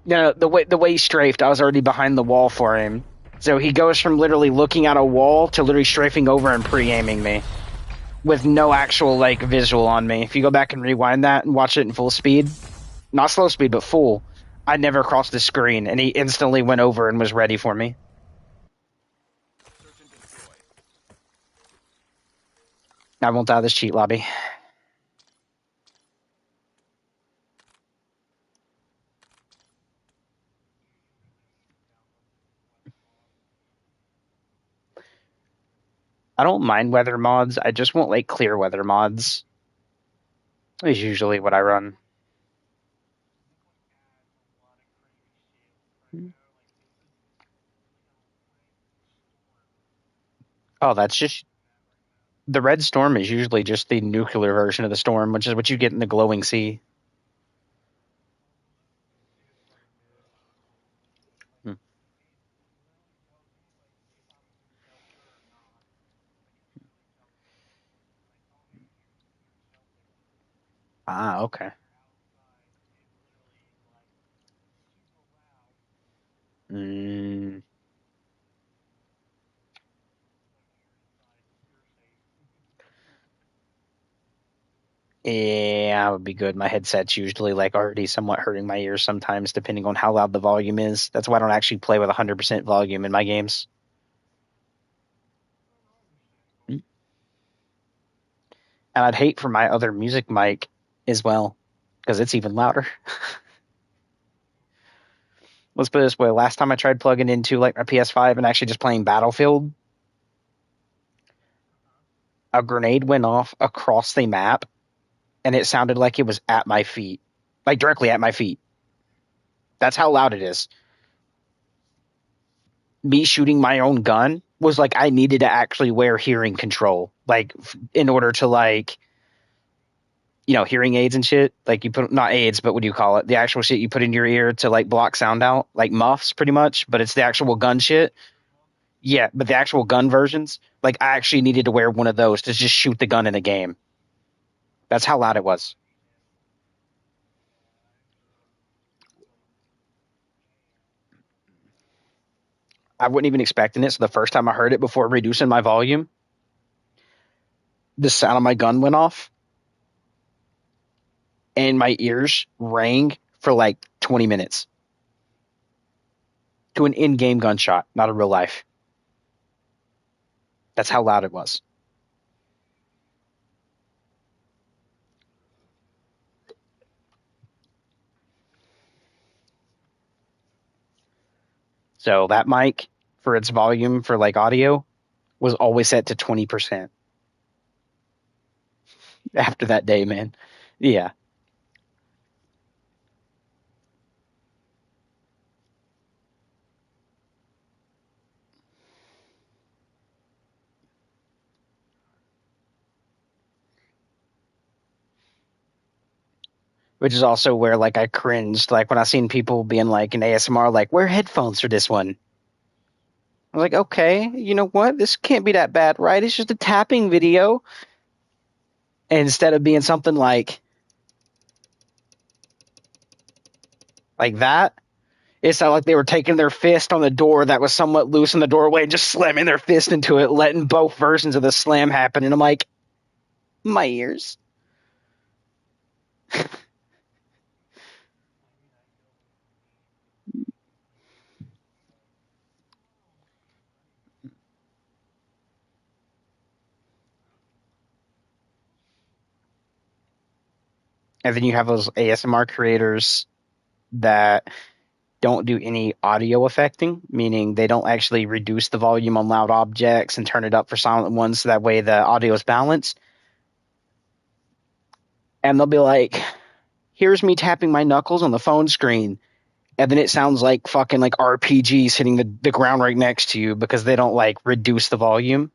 No, the way he strafed, I was already behind the wall for him. So he goes from literally looking at a wall to literally strafing over and pre-aiming me. With no actual, like, visual on me. If you go back and rewind that and watch it in full speed, not slow speed, but full, I never crossed the screen, and he instantly went over and was ready for me. Search and destroy. I won't die this cheat lobby. I don't mind weather mods. I just want, like, clear weather mods. Is usually what I run. Oh, that's just the red storm is usually just the nuclear version of the storm, which is what you get in the glowing sea. Hmm. Ah, okay. Mm, yeah, that would be good. My headset's usually like already somewhat hurting my ears sometimes, depending on how loud the volume is. That's why I don't actually play with 100% volume in my games. And I'd hate for my other music mic as well, because it's even louder. Let's put it this way: last time I tried plugging into like my PS5 and actually just playing Battlefield, a grenade went off across the map, and it sounded like it was at my feet, like directly at my feet. That's how loud it is. Me shooting my own gun was like I needed to actually wear hearing control, like in order to like hearing aids and shit. Like you put not aids, but what do you call it? The actual shit you put in your ear to like block sound out, like muffs, pretty much. But it's the actual gun shit. Yeah, but the actual gun versions, like I actually needed to wear one of those to just shoot the gun in a game. That's how loud it was. I wasn't even expecting it. So the first time I heard it before reducing my volume, the sound of my gun went off and my ears rang for like 20 minutes to an in-game gunshot, not a real life. That's how loud it was. So that mic for its volume for like audio was always set to 20% after that day, man. Yeah. Which is also where like I cringed, like when I seen people being like in ASMR, like wear headphones for this one. I was like, okay, you know what? This can't be that bad, right? It's just a tapping video. And instead of being something like that, It sounded like they were taking their fist on the door that was somewhat loose in the doorway and just slamming their fist into it, letting both versions of the slam happen. And I'm like, my ears. And then you have those ASMR creators that don't do any audio affecting, meaning they don't actually reduce the volume on loud objects and turn it up for silent ones so that way the audio is balanced. And they'll be like, here's me tapping my knuckles on the phone screen. And then it sounds like fucking like RPGs hitting the ground right next to you because they don't like reduce the volume.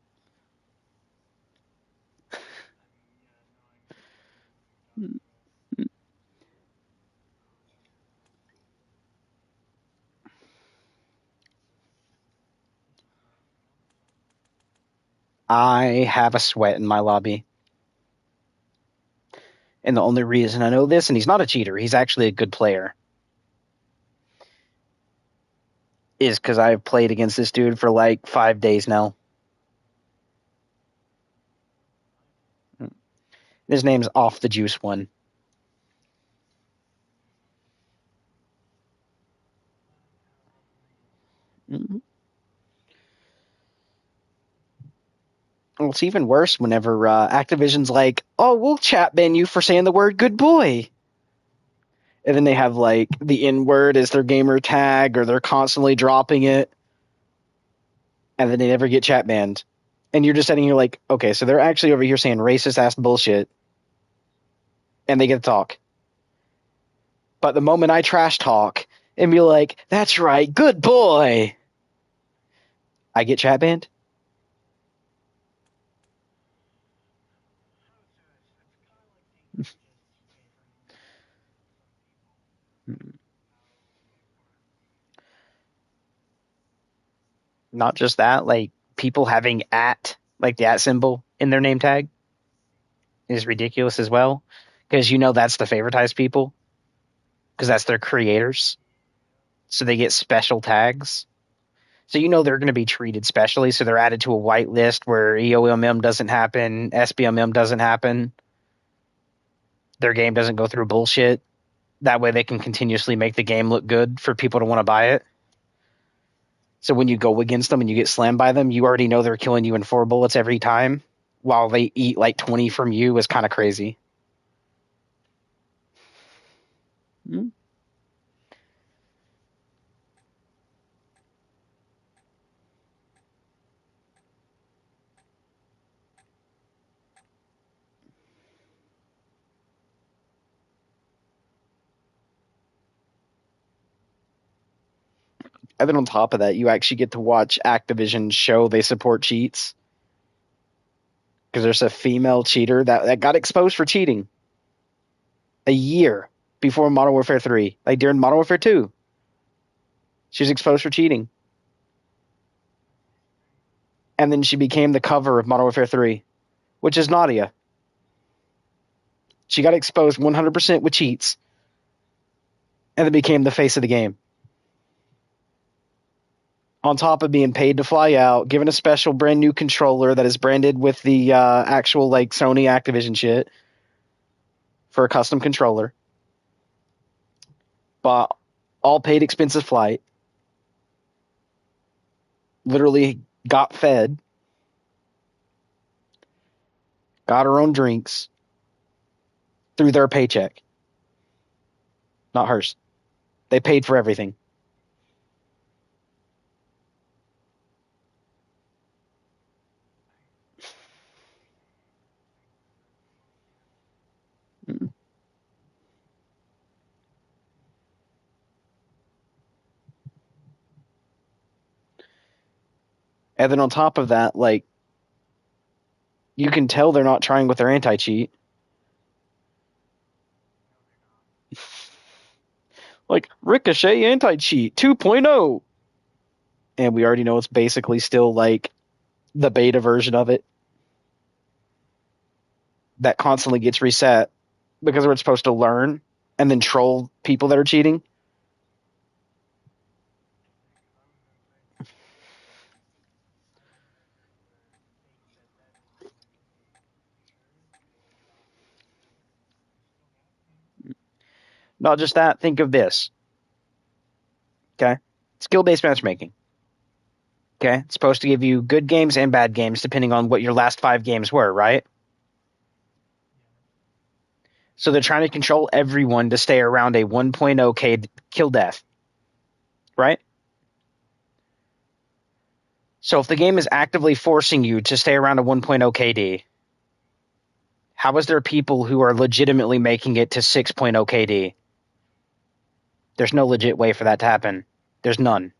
I have a sweat in my lobby. And the only reason I know this, and he's not a cheater, he's actually a good player, is because I've played against this dude for like 5 days now. His name's Off the Juice One. Well, it's even worse whenever Activision's like, oh, we'll chat ban you for saying the word good boy. And then they have like the N word as their gamer tag, or they're constantly dropping it. And then they never get chat banned. And you're just sitting here like, okay, so they're actually over here saying racist ass bullshit. And they get to talk. But the moment I trash talk and be like, that's right, good boy, I get chat banned. Not just that, like people having at, like the at symbol in their name tag is ridiculous as well. Because you know that's the favoritized people. Because that's their creators. So they get special tags. So you know they're going to be treated specially. So they're added to a white list where EOMM doesn't happen, SBMM doesn't happen. Their game doesn't go through bullshit. That way they can continuously make the game look good for people to want to buy it. So when you go against them and you get slammed by them, you already know they're killing you in 4 bullets every time, while they eat like 20 from you is kind of crazy. Mm-hmm. And then on top of that, you actually get to watch Activision show they support cheats. Because there's a female cheater that got exposed for cheating a year before Modern Warfare 3. Like during Modern Warfare 2. She was exposed for cheating. And then she became the cover of Modern Warfare 3, which is Nadia. She got exposed 100% with cheats. And then became the face of the game. On top of being paid to fly out, given a special brand new controller that is branded with the actual like Sony Activision shit for a custom controller. Bought all paid expensive flight. Literally got fed. Got her own drinks through their paycheck. Not hers. They paid for everything. And then on top of that, like, you can tell they're not trying with their anti-cheat. Like, Ricochet anti-cheat 2.0. And we already know it's basically still like the beta version of it that constantly gets reset because we're supposed to learn and then troll people that are cheating. Not just that, think of this. Okay? Skill-based matchmaking. Okay? It's supposed to give you good games and bad games depending on what your last 5 games were, right? So they're trying to control everyone to stay around a 1.0 K kill death. Right? So if the game is actively forcing you to stay around a 1.0 KD, how is there people who are legitimately making it to 6.0 KD? There's no legit way for that to happen. There's none.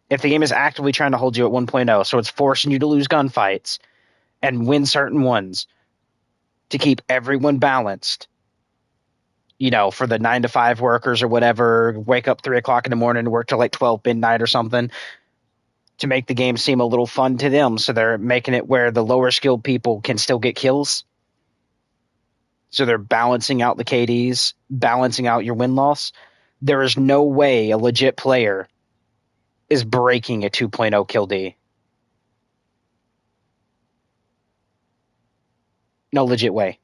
If the game is actively trying to hold you at 1.0, so it's forcing you to lose gunfights and win certain ones to keep everyone balanced, you know, for the 9 to 5 workers or whatever, wake up 3 o'clock in the morning and work till like 12 midnight or something, to make the game seem a little fun to them. So they're making it where the lower skilled people can still get kills. So they're balancing out the KDs, balancing out your win loss. There is no way a legit player is breaking a 2.0 kill D. No legit way.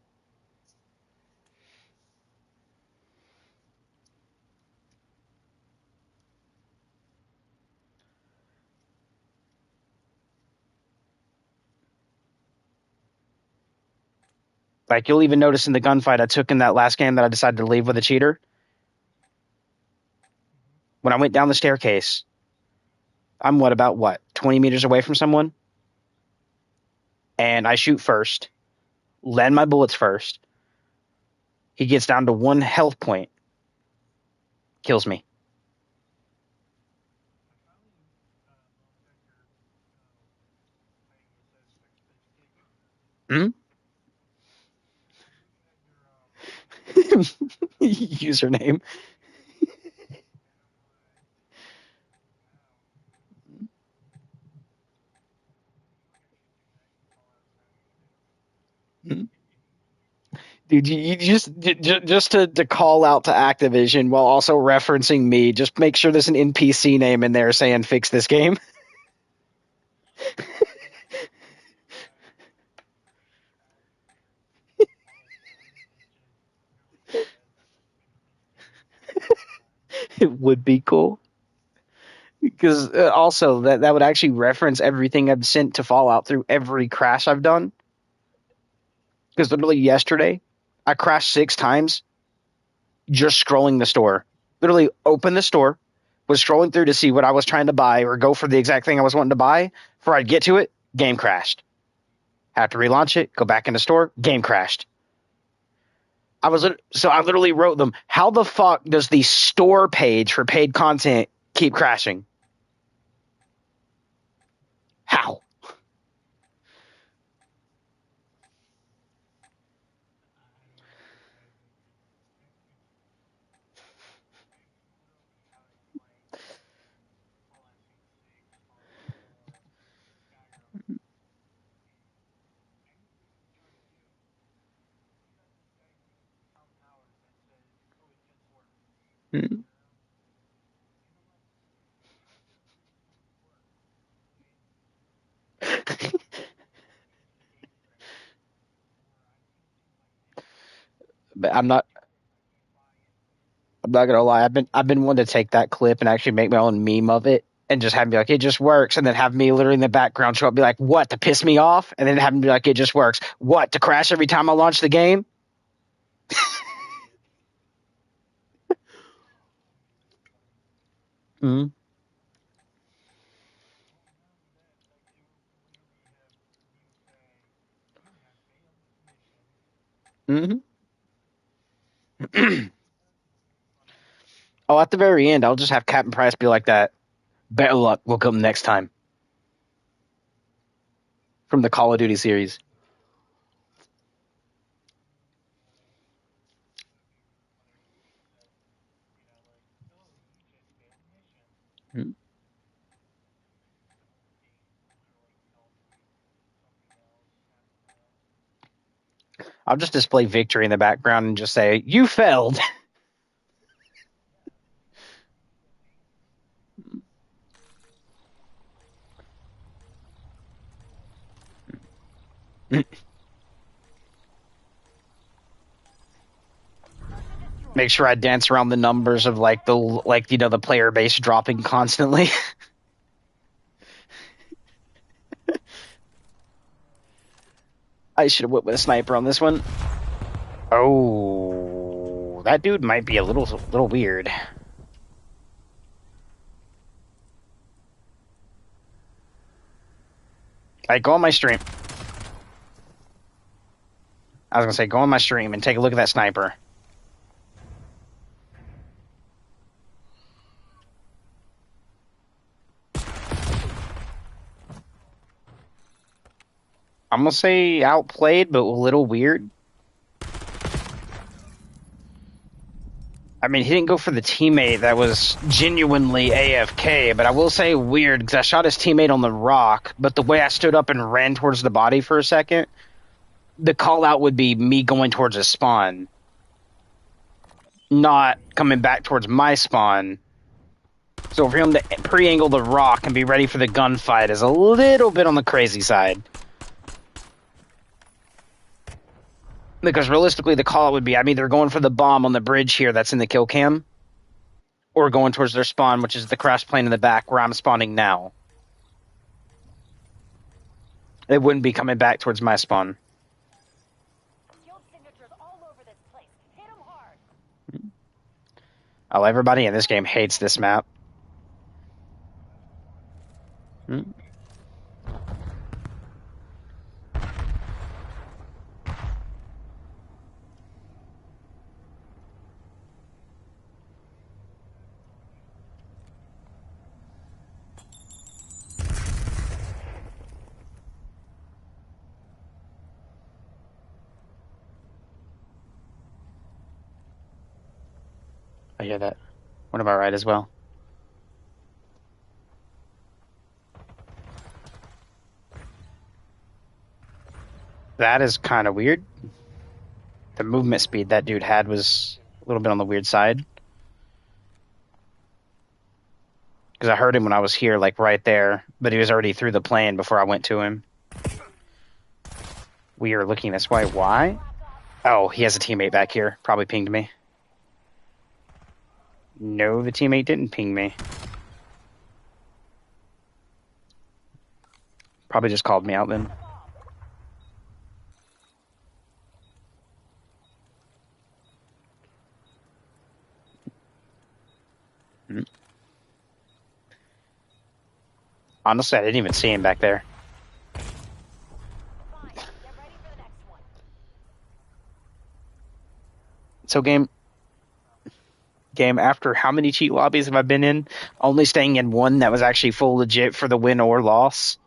Like, you'll even notice in the gunfight I took in that last game that I decided to leave with a cheater. When I went down the staircase, I'm about 20 meters away from someone? And I shoot first, land my bullets first. He gets down to 1 health point, kills me. Hmm? Username. Dude, you just to call out to Activision while also referencing me, just make sure there's an NPC name in there saying fix this game. It would be cool. Because also that would actually reference everything I've sent to Fallout through every crash I've done. Because literally yesterday, I crashed 6 times just scrolling the store. Literally opened the store, was scrolling through to see what I was trying to buy or go for the exact thing I was wanting to buy. Before I'd get to it, game crashed. Have to relaunch it, go back in the store, game crashed. I literally wrote them, how the fuck does the store page for paid content keep crashing? How? But I'm not gonna lie. I've been wanting to take that clip and actually make my own meme of it and just have him be like, it just works, and then have me literally in the background show up, be like, what, to piss me off, and then have him be like, it just works. What, to crash every time I launch the game? Mm-hmm. Mm-hmm. Oh, at the very end, I'll just have Captain Price be like that. Better luck. We'll come next time. From the Call of Duty series. Mm-hmm. I'll just display victory in the background and just say, you failed. Make sure I dance around the numbers of like the player base dropping constantly. I should have went with a sniper on this one. Oh, that dude might be a little weird. Alright, go on my stream. I was gonna say, go on my stream and take a look at that sniper. I'm gonna say outplayed, but a little weird. I mean, he didn't go for the teammate that was genuinely AFK, but I will say weird, because I shot his teammate on the rock, but the way I stood up and ran towards the body for a second, the call out would be me going towards his spawn, not coming back towards my spawn. So for him to pre-angle the rock and be ready for the gunfight is a little bit on the crazy side. Because realistically, the call would be I'm either going for the bomb on the bridge here that's in the kill cam, or going towards their spawn, which is the crash plane in the back where I'm spawning now. It wouldn't be coming back towards my spawn. Guild signatures all over this place. Hit 'em hard. Oh, everybody in this game hates this map. I hear that. One about right as well. That is kind of weird. The movement speed that dude had was a little bit on the weird side. Because I heard him when I was here, like right there, but he was already through the plane before I went to him. We are looking this way. Why? Oh, he has a teammate back here. Probably pinged me. No, the teammate didn't ping me. Probably just called me out then. Honestly, I didn't even see him back there. Fine. Get ready for the next one. So game, after how many cheat lobbies have I been in? Only staying in one that was actually full legit for the win or loss.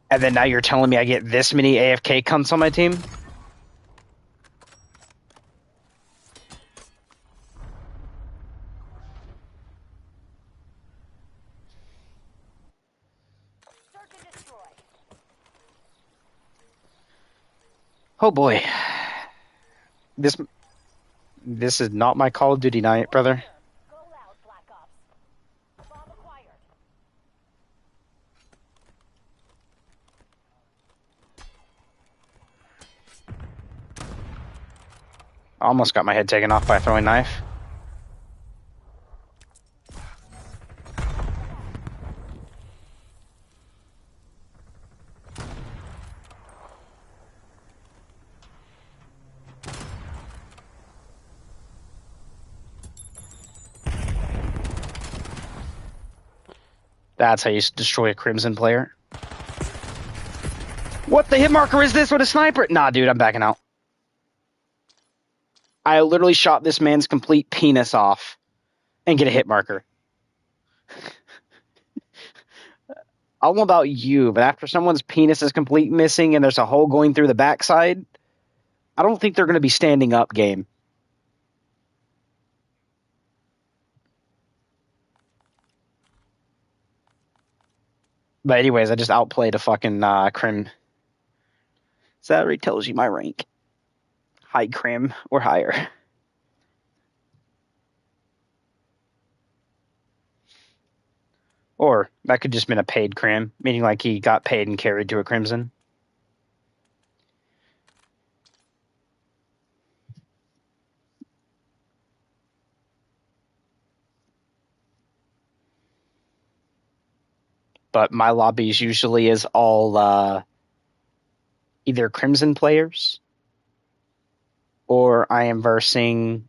And then now you're telling me I get this many AFK cunts on my team? Search and destroy. Oh boy. This is not my Call of Duty night, brother. Go loud, Black Ops. Bomb acquired. I almost got my head taken off by a throwing knife. That's how you destroy a Crimson player. What the hit marker is this with a sniper? Nah, dude, I'm backing out. I literally shot this man's complete penis off and get a hit marker. I don't know about you, but after someone's penis is complete missing and there's a hole going through the backside, I don't think they're going to be standing up game. But anyways, I just outplayed a fucking Crim. So that already tells you my rank. High Crim or higher. Or that could just been a paid Crim, meaning like he got paid and carried to a Crimson. but my lobbies usually is all either Crimson players or I am versing.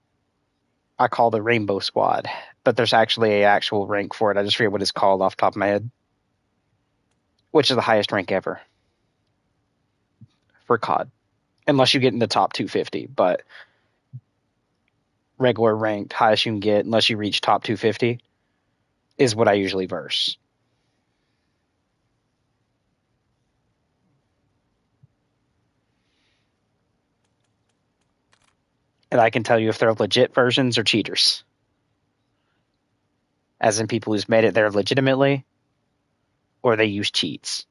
I call the Rainbow Squad, but there's actually an actual rank for it. I just forget what it's called off the top of my head, which is the highest rank ever for COD, unless you get in the top 250. But regular ranked, highest you can get, unless you reach top 250, is what I usually verse. And I can tell you if they're legit versions or cheaters. As in people who's made it there legitimately, or they use cheats.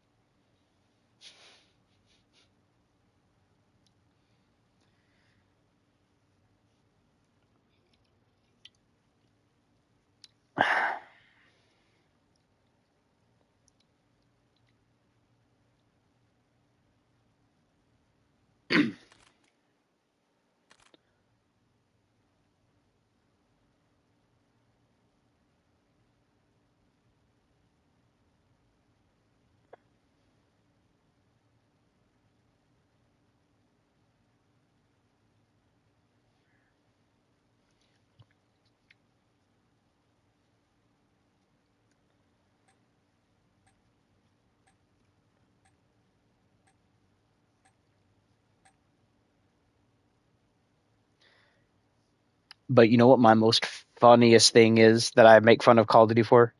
But you know what my most funniest thing is that I make fun of Call of Duty for?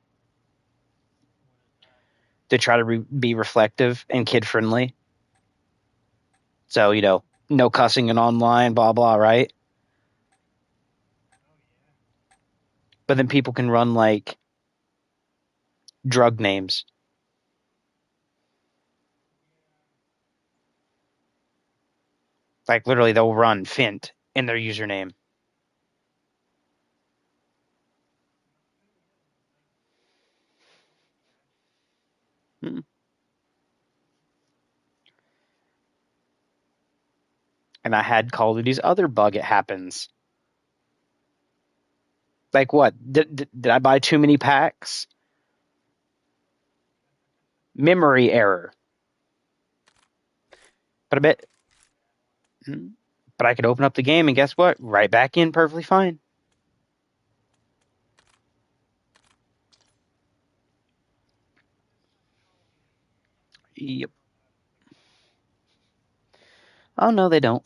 To try to be reflective and kid friendly. So, no cussing and online, blah, blah, right? But then people can run like drug names. Like literally they'll run Fint in their username. Hmm. And I had Call of Duty's other bug. It happens. Like what? Did I buy too many packs? Memory error. But I bet. But I could open up the game and guess what? Right back in perfectly fine. Yep. Oh no, they don't.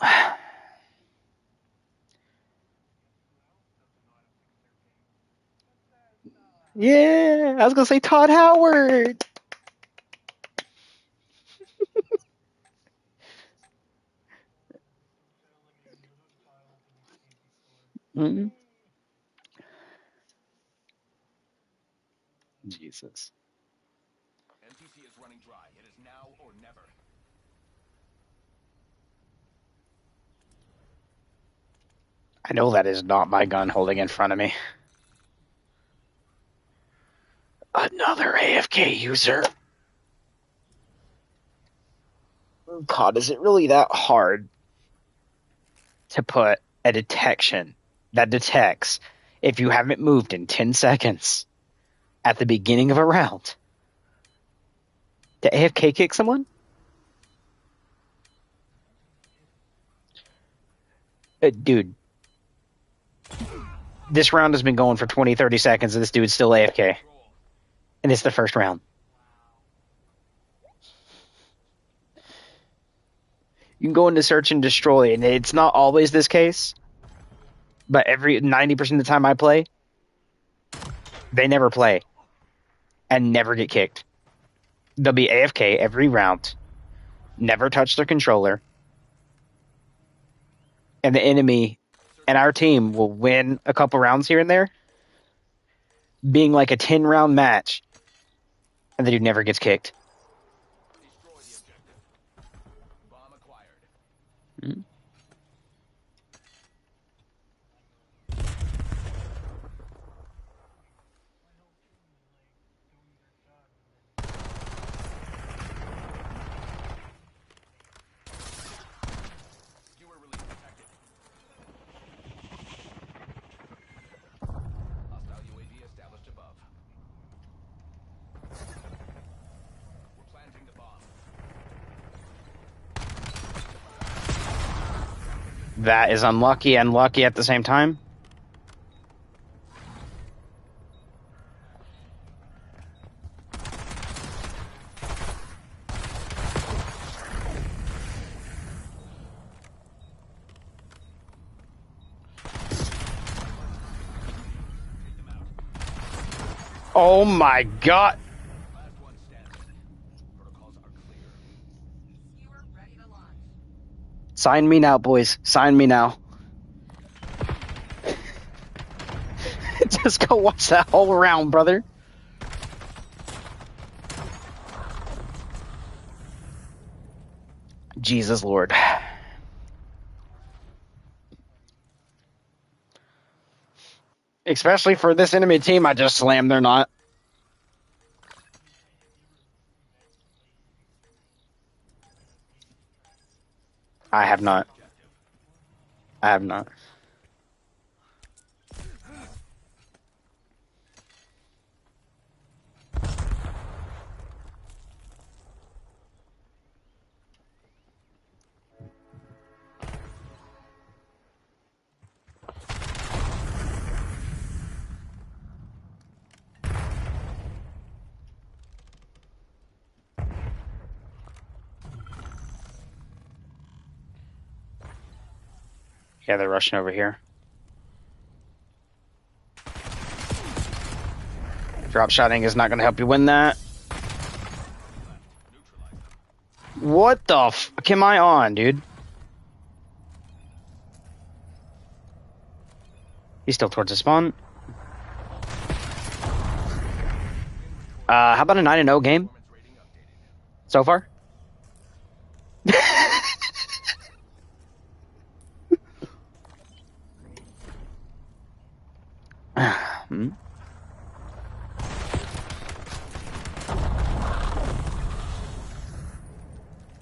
Yeah, I was gonna say Todd Howard. Mm-hmm. Jesus. MTC is running dry. It is now or never. I know that is not my gun holding in front of me. Another AFK user. God, is it really that hard to put a detection that detects if you haven't moved in 10 seconds at the beginning of a round to AFK kick someone? Dude, this round has been going for 20, 30 seconds and this dude's still AFK. And it's the first round. You can go into search and destroy, and it's not always this case, but every 90% of the time I play, they never play and never get kicked. They'll be AFK every round, never touch their controller, and the enemy and our team will win a couple rounds here and there, being like a 10-round match, and the dude never gets kicked. Destroy the objective. Bomb acquired. Mm-hmm. Skewer release detected. Hostile UAV established above. That is unlucky and lucky at the same time. Oh my god! Last one standing. Protocols are clear. Viewer ready to launch. Sign me now, boys. Sign me now. Just go watch that whole round, brother. Jesus Lord. Especially for this enemy team, I just slammed their knot. I have not. I have not. Yeah, they're rushing over here. Drop shotting is not going to help you win that. What the fuck am I on, dude? He's still towards the spawn. How about a 9-0 game so far? Hmm?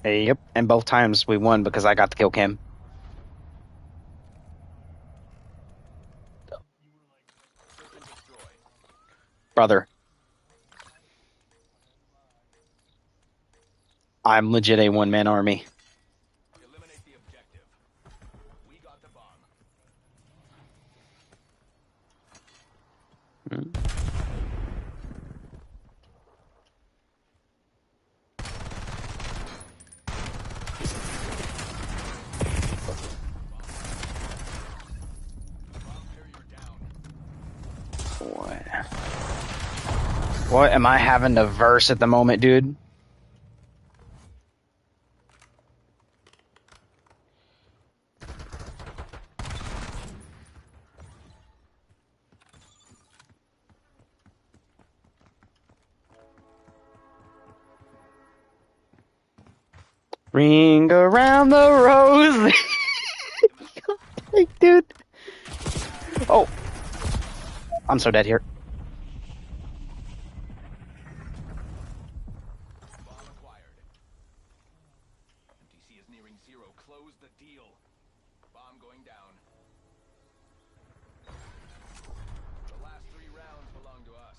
Yep, and both times we won because I got the kill cam. Brother. I'm legit a one-man army. Eliminate the objective. We got the bomb. Bomb carrier down. What am I having to verse at the moment, dude? Ring around the rosy. Like, dude. Oh. I'm so dead here. Bomb acquired. MTC is nearing zero. Close the deal. Bomb going down. The last 3 rounds belong to us.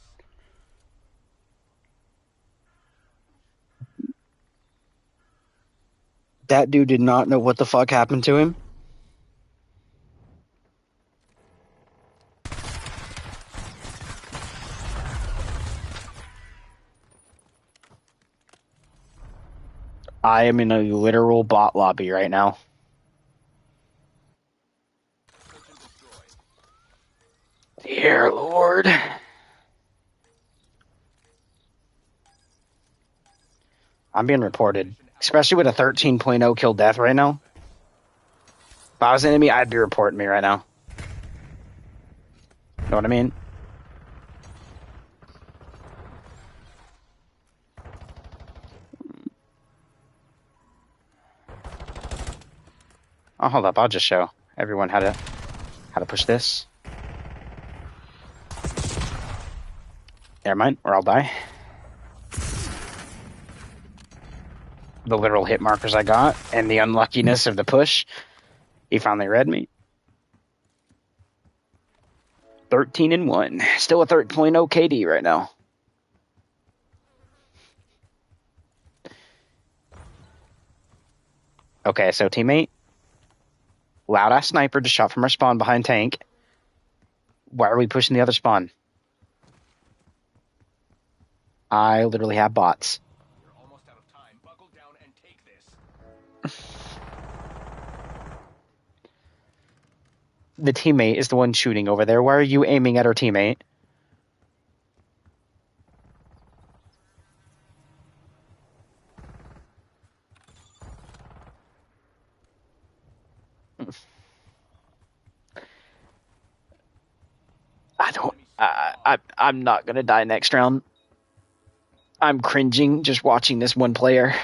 That dude did not know what the fuck happened to him. I am in a literal bot lobby right now. Search and destroy. Dear Lord. I'm being reported. Especially with a 13.0 kill death right now. If I was an enemy, I'd be reporting me right now. Know what I mean? Oh, hold up. I'll just show everyone how to push this. Never mind, or I'll die. The literal hit markers I got and the unluckiness of the push. He finally read me. 13-1. Still a 13.0 KD right now. Okay, so teammate. Loud ass sniper just shot from our spawn behind tank. Why are we pushing the other spawn? I literally have bots. You're almost out of time. Buckle down and take this. The teammate is the one shooting over there. Why are you aiming at our teammate? I'm not gonna die next round. I'm cringing just watching this one player.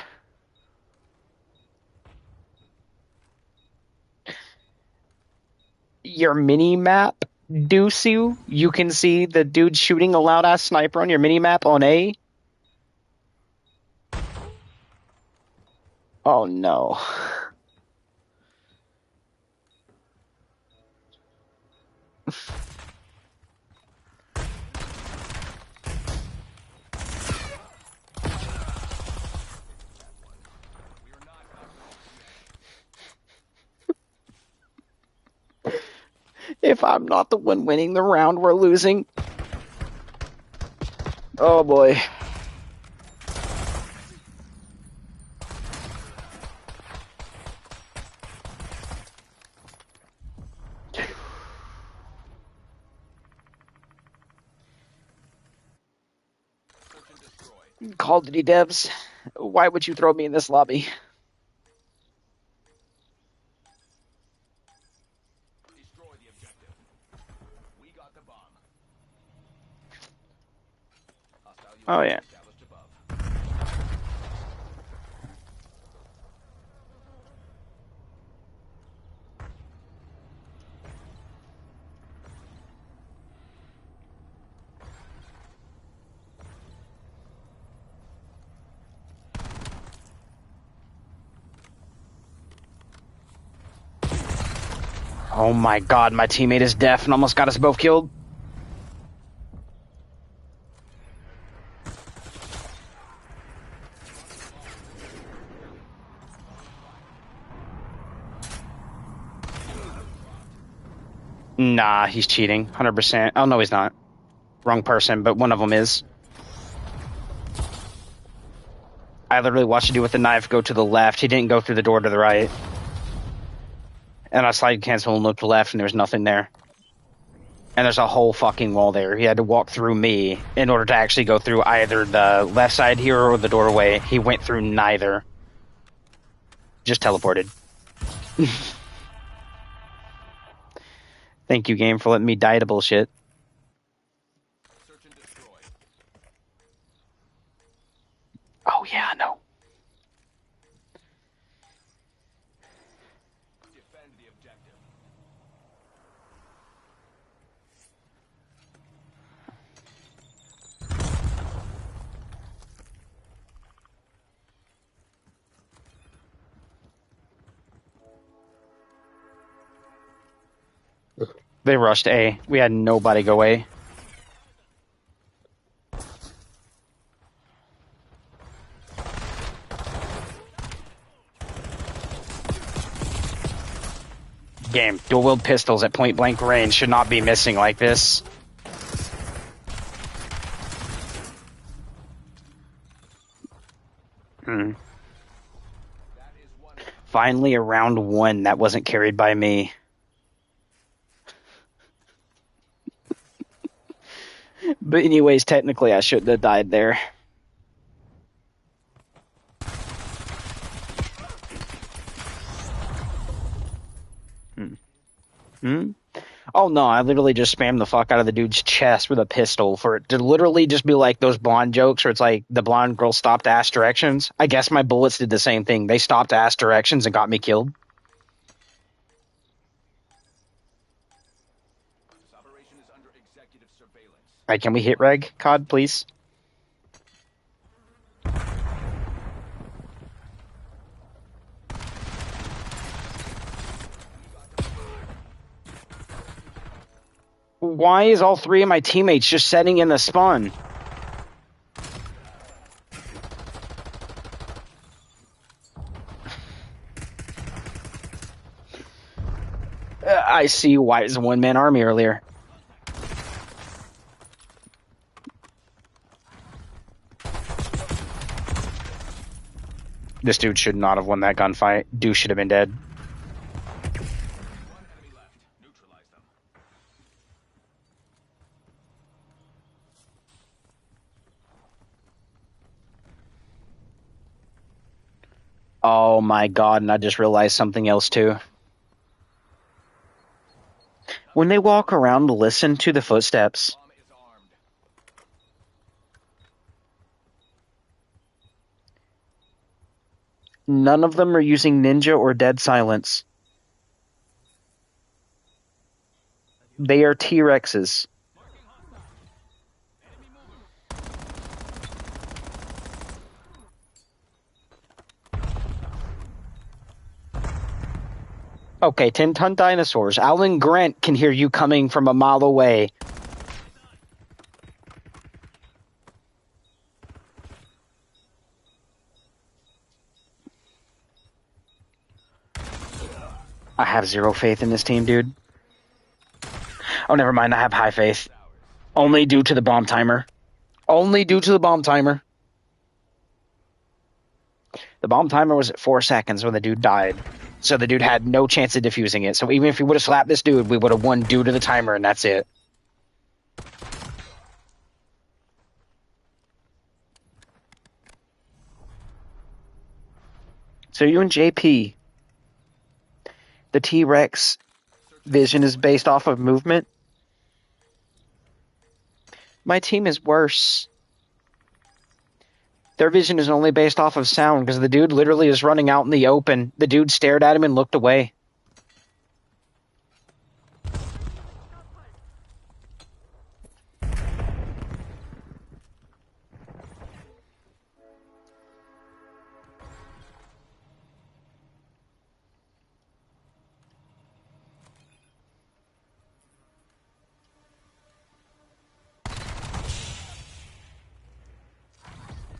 Your mini map, Deuce, you can see the dude shooting a loud ass sniper on your mini map on A. Oh no. We're not out yet. If I'm not the one winning the round, we're losing. Oh boy. Search and destroy. Call of Duty devs, why would you throw me in this lobby? Destroy the objective. We got the bomb. Hostile Oh UAV yeah. established above. Oh my god, my teammate is deaf and almost got us both killed. Nah, he's cheating. 100%. Oh, no, he's not. Wrong person, but one of them is. I literally watched a dude with the knife go to the left. He didn't go through the door to the right. And I slide cancel and looked left, and there was nothing there. And there's a whole fucking wall there. He had to walk through me in order to actually go through either the left side here or the doorway. He went through neither. Just teleported. Thank you, game, for letting me die to bullshit. Search and destroy. Oh, yeah, I know. Defend the objective. They rushed A. We had nobody go A. Game. Dual-wield pistols at point-blank range should not be missing like this. That is one. Finally, a round one that wasn't carried by me. But anyways, technically, I shouldn't have died there. Oh no, I literally just spammed the fuck out of the dude's chest with a pistol for it to literally just be like those blonde jokes where it's like the blonde girl stopped to ask directions. I guess my bullets did the same thing. They stopped to ask directions and got me killed. This operation is under executive surveillance. Alright, can we hit reg, COD, please? Why is all three of my teammates just setting in the spawn? I see why it's a one-man army earlier. This dude should not have won that gunfight. Dude should have been dead. One enemy left. Neutralize them. Oh my god, and I just realized something else too. When they walk around, listen to the footsteps. Bomb is armed. None of them are using ninja or dead silence. They are T-Rexes. Okay, 10-ton dinosaurs. Alan Grant can hear you coming from a mile away. I have zero faith in this team, dude. Oh, never mind. I have high faith. Only due to the bomb timer. Only due to the bomb timer. The bomb timer was at 4 seconds when the dude died. So the dude had no chance of defusing it. So even if he would have slapped this dude, we would have won due to the timer, and that's it. So you and JP, the T-Rex vision is based off of movement. My team is worse. Their vision is only based off of sound because the dude literally is running out in the open. The dude stared at him and looked away.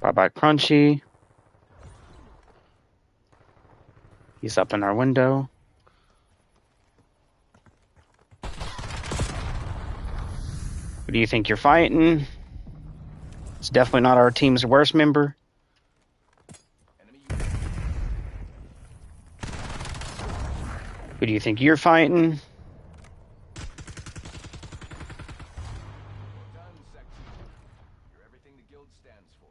Bye-bye, Crunchy. He's up in our window. Who do you think you're fighting? It's definitely not our team's worst member. Enemy Who do you think you're fighting? done, section. You're everything the guild stands for.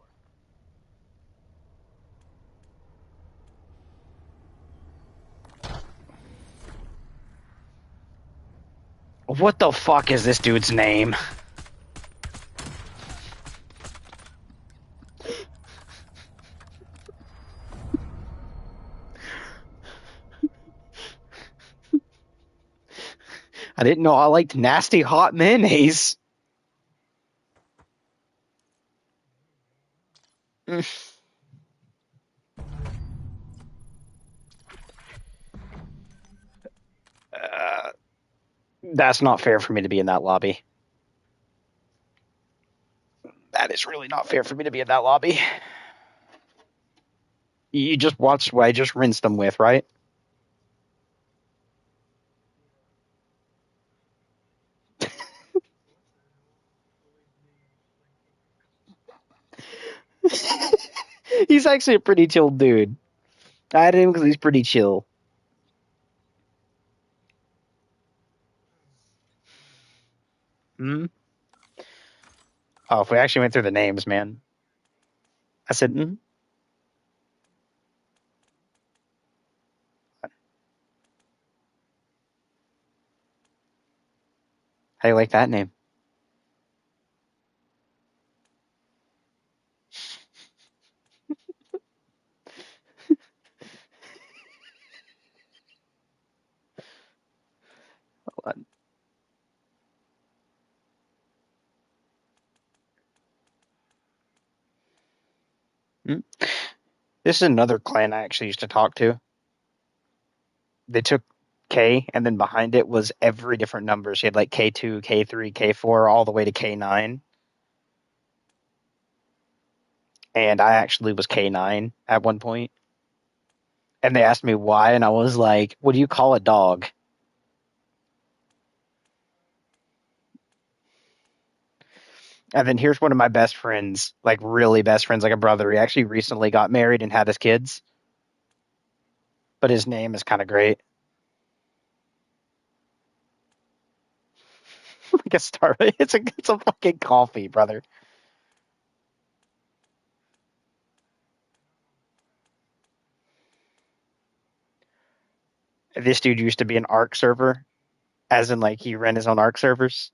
What the fuck is this dude's name? I didn't know I liked nasty hot mayonnaise. That's not fair for me to be in that lobby. That is really not fair for me to be in that lobby. You just watched what I just rinsed them with, right? He's actually a pretty chill dude. I added him because he's pretty chill. Hmm? Oh, if we actually went through the names, man. I said, How do you like that name? Hold on. Hmm? This is another clan I actually used to talk to. They took K, and then behind it was every different number. So you had like K2, K3, K4, all the way to K9. And I actually was K9 at one point. And they asked me why, and I was like, what do you call a dog? And then here's one of my best friends, like really best friends, like a brother. He actually recently got married and had his kids, but his name is kind of great. Like a star. It's a fucking coffee, brother. This dude used to be an Arc server, as in like he ran his own Arc servers.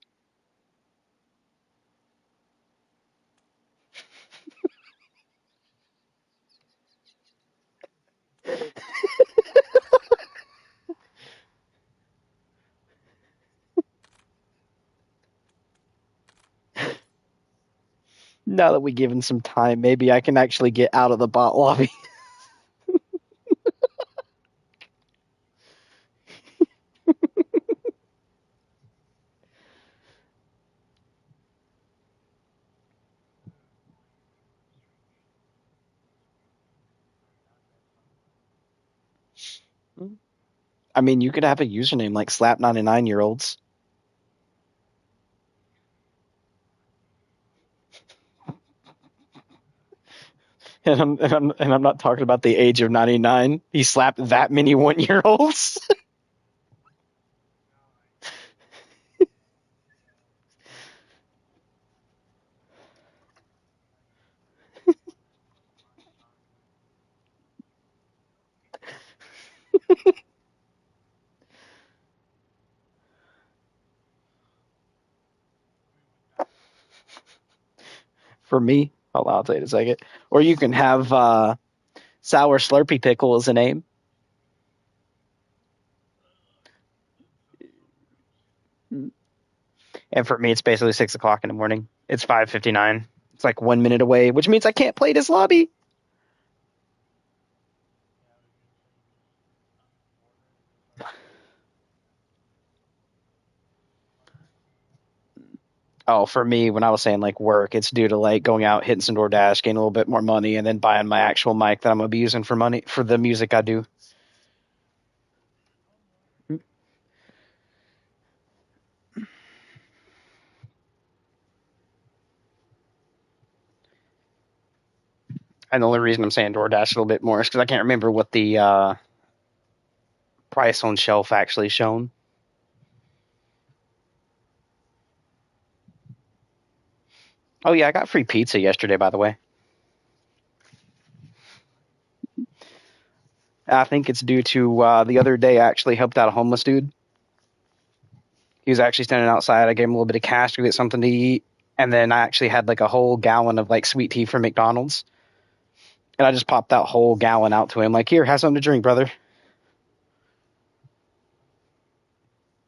Now that we give him some time, maybe I can actually get out of the bot lobby. I mean, you could have a username like slap99-year-olds. And I'm not talking about the age of 99. He slapped that many 1-year-olds. For me, hold on, I'll tell you in a second. Or you can have Sour Slurpy Pickle as a name. And for me, it's basically 6 o'clock in the morning. It's 5:59. It's like 1 minute away, which means I can't play this lobby. Oh, for me, when I was saying like work, it's due to like going out, hitting some DoorDash, getting a little bit more money, and then buying my actual mic that I'm gonna be using for money for the music I do. And the only reason I'm saying DoorDash a little bit more is because I can't remember what the price on shelf actually shown. Oh yeah, I got free pizza yesterday, by the way. I think it's due to the other day I actually helped out a homeless dude. He was actually standing outside. I gave him a little bit of cash to get something to eat, and then I actually had like a whole gallon of like sweet tea from McDonald's, and I just popped that whole gallon out to him. Like, here, have something to drink, brother.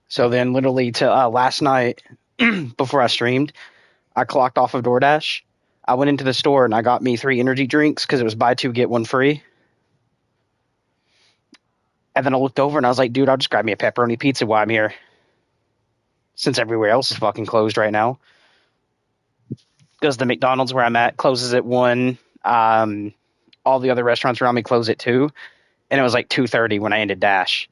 So then, literally, to last night before I streamed, I clocked off of DoorDash. I went into the store and I got me 3 energy drinks because it was buy two get one free. And then I looked over and I was like, dude, I'll just grab me a pepperoni pizza while I'm here, since everywhere else is fucking closed right now. Because the McDonald's where I'm at closes at 1. All the other restaurants around me close at 2. And it was like 2:30 when I ended Dash.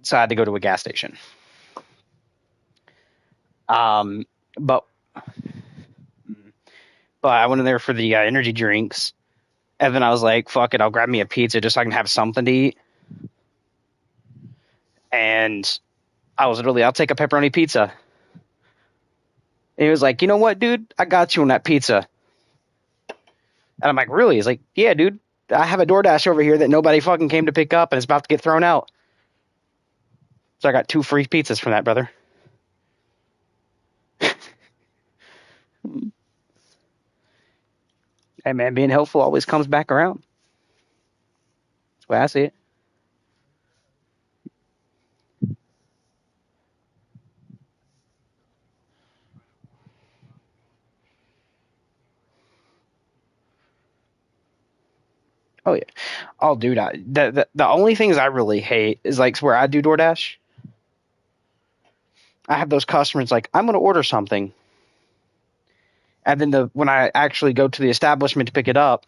So I had to go to a gas station. Um, but but I went in there for the energy drinks. And then I was like, fuck it, I'll grab me a pizza just so I can have something to eat. And I was literally, I'll take a pepperoni pizza. And he was like, you know what, dude? I got you on that pizza. And I'm like, really? He's like, yeah, dude. I have a DoorDash over here that nobody fucking came to pick up and it's about to get thrown out. So I got 2 free pizzas from that, brother. Hey, man, being helpful always comes back around. That's the way I see it. Oh, yeah. Oh, dude, the only things I really hate is like where I do DoorDash. I have those customers like, I'm going to order something. And then when I actually go to the establishment to pick it up,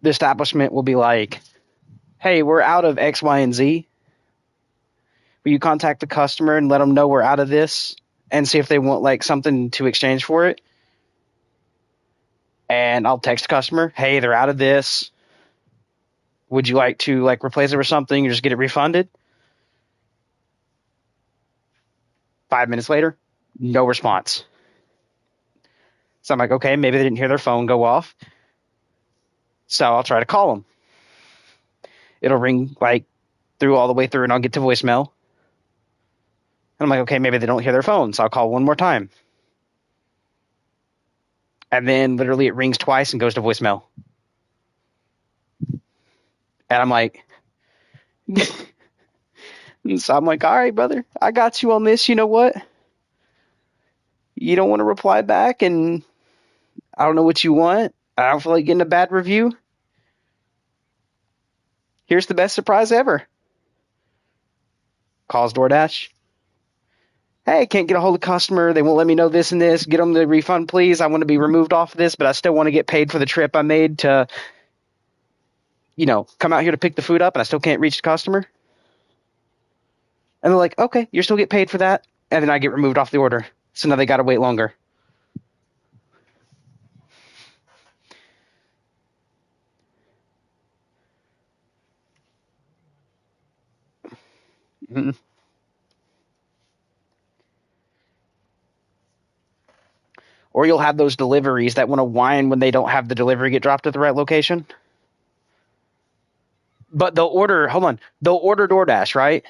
the establishment will be like, hey, we're out of X, Y, and Z. Will you contact the customer and let them know we're out of this and see if they want like something to exchange for it? And I'll text the customer, hey, they're out of this. Would you like to like replace it with something or just get it refunded? 5 minutes later, no response. So I'm like, okay, maybe they didn't hear their phone go off. So I'll try to call them. It'll ring like through all the way through and I'll get to voicemail. And I'm like, okay, maybe they don't hear their phone. So I'll call one more time. And then literally it rings twice and goes to voicemail. And I'm like, so I'm like, all right, brother, I got you on this. You know what? You don't want to reply back and I don't know what you want. I don't feel like getting a bad review. Here's the best surprise ever. Calls DoorDash. Hey, can't get a hold of customer. They won't let me know this and this. Get them the refund, please. I want to be removed off of this, but I still want to get paid for the trip I made to, come out here to pick the food up, and I still can't reach the customer. And they're like, okay, you'll still get paid for that. And then I get removed off the order. So now they got to wait longer. Mm-mm. Or you'll have those deliveries that want to whine when they don't have the delivery get dropped at the right location. But they'll order DoorDash, right?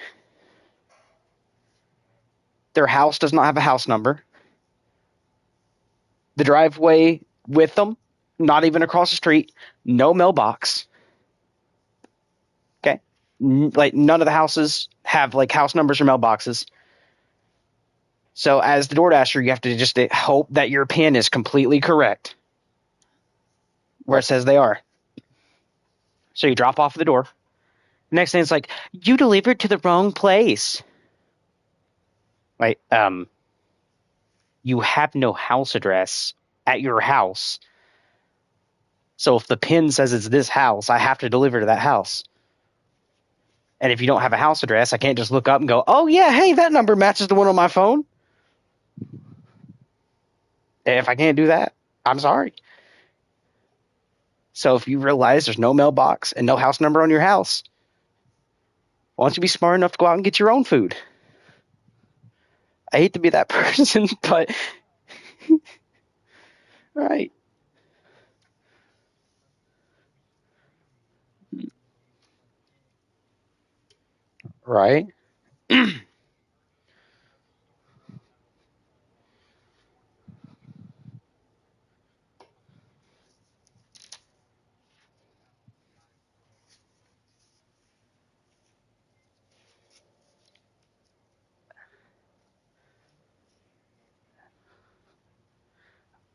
Their house does not have a house number. The driveway with them, not even across the street, no mailbox. Okay? Like none of the houses have like house numbers or mailboxes. So as the DoorDasher, you have to just hope that your PIN is completely correct where it says they are. So you drop off at the door. Next thing it's like, you delivered to the wrong place. Like, you have no house address at your house. So if the PIN says it's this house, I have to deliver to that house. And if you don't have a house address, I can't just look up and go, oh yeah, hey, that number matches the one on my phone. If I can't do that, I'm sorry. So if you realize there's no mailbox and no house number on your house, why don't you be smart enough to go out and get your own food? I hate to be that person, but right. Right.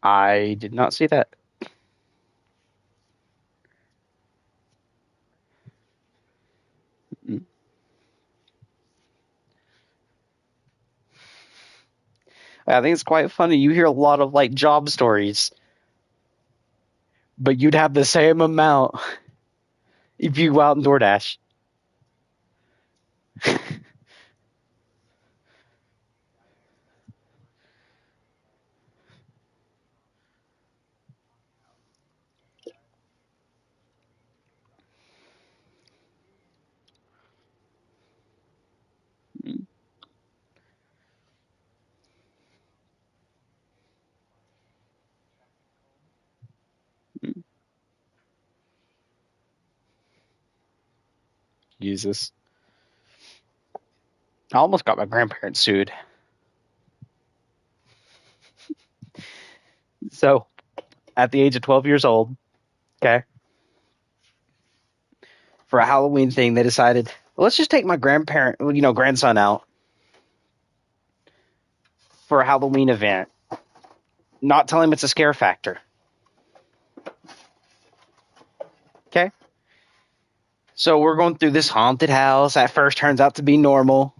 I did not see that. I think it's quite funny. You hear a lot of like job stories, but you'd have the same amount if you go out and DoorDash. Jesus. I almost got my grandparents sued. So, at the age of 12 years old, okay, for a Halloween thing, they decided, well, let's just take my grandson out for a Halloween event. Not tell him it's a scare factor. Okay? So we're going through this haunted house. At first turns out to be normal.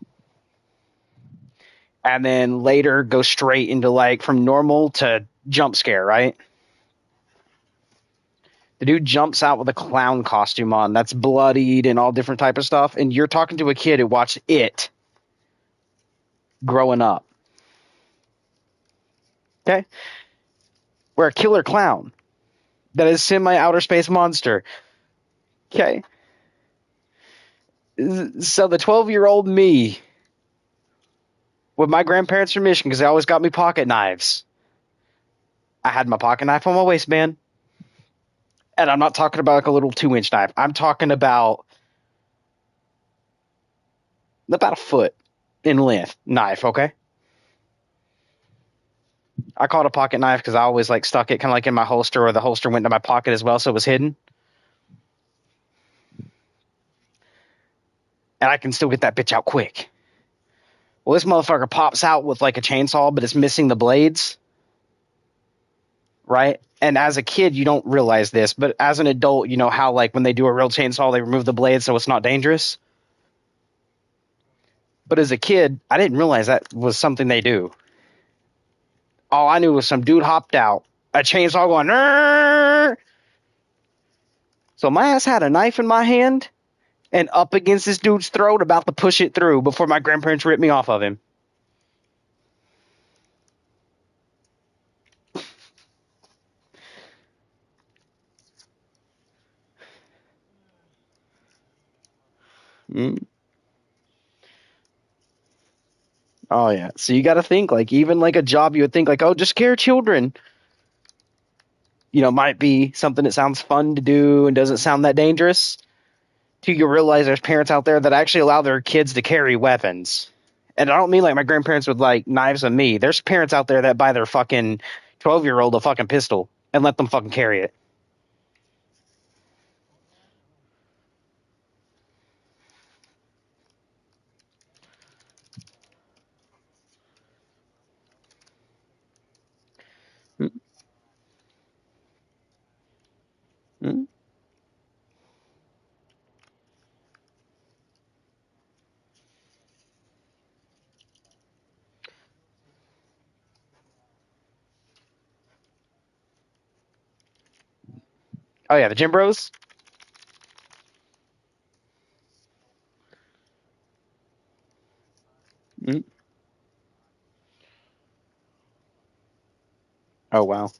And then later go straight into like from normal to jump scare, right? The dude jumps out with a clown costume on that's bloodied and all different type of stuff. And you're talking to a kid who watched It growing up. Okay? We're a killer clown that is semi-outer space monster. Okay? So the 12-year-old me, with my grandparents' permission, because they always got me pocket knives, I had my pocket knife on my waistband. And I'm not talking about like a little 2-inch knife. I'm talking about a foot in length knife, okay? I call it a pocket knife because I always like stuck it kind of like in my holster, or the holster went into my pocket as well, so it was hidden. And I can still get that bitch out quick. Well, this motherfucker pops out with like a chainsaw, but it's missing the blades, right? And as a kid, you don't realize this, but as an adult, you know how like when they do a real chainsaw, they remove the blades so it's not dangerous. But as a kid, I didn't realize that was something they do. All I knew was some dude hopped out, a chainsaw going, "Rrr!" So my ass had a knife in my hand and up against this dude's throat, about to push it through before my grandparents ripped me off of him. Mm. Oh yeah. So you got to think like even like a job you would think like, oh, just scare children. You know, might be something that sounds fun to do and doesn't sound that dangerous. Till you realize there's parents out there that actually allow their kids to carry weapons. And I don't mean like my grandparents with like knives on me. There's parents out there that buy their fucking 12-year-old a fucking pistol and let them fucking carry it. Mm-hmm. Oh yeah, the gym bros. Mm-hmm. Oh wow.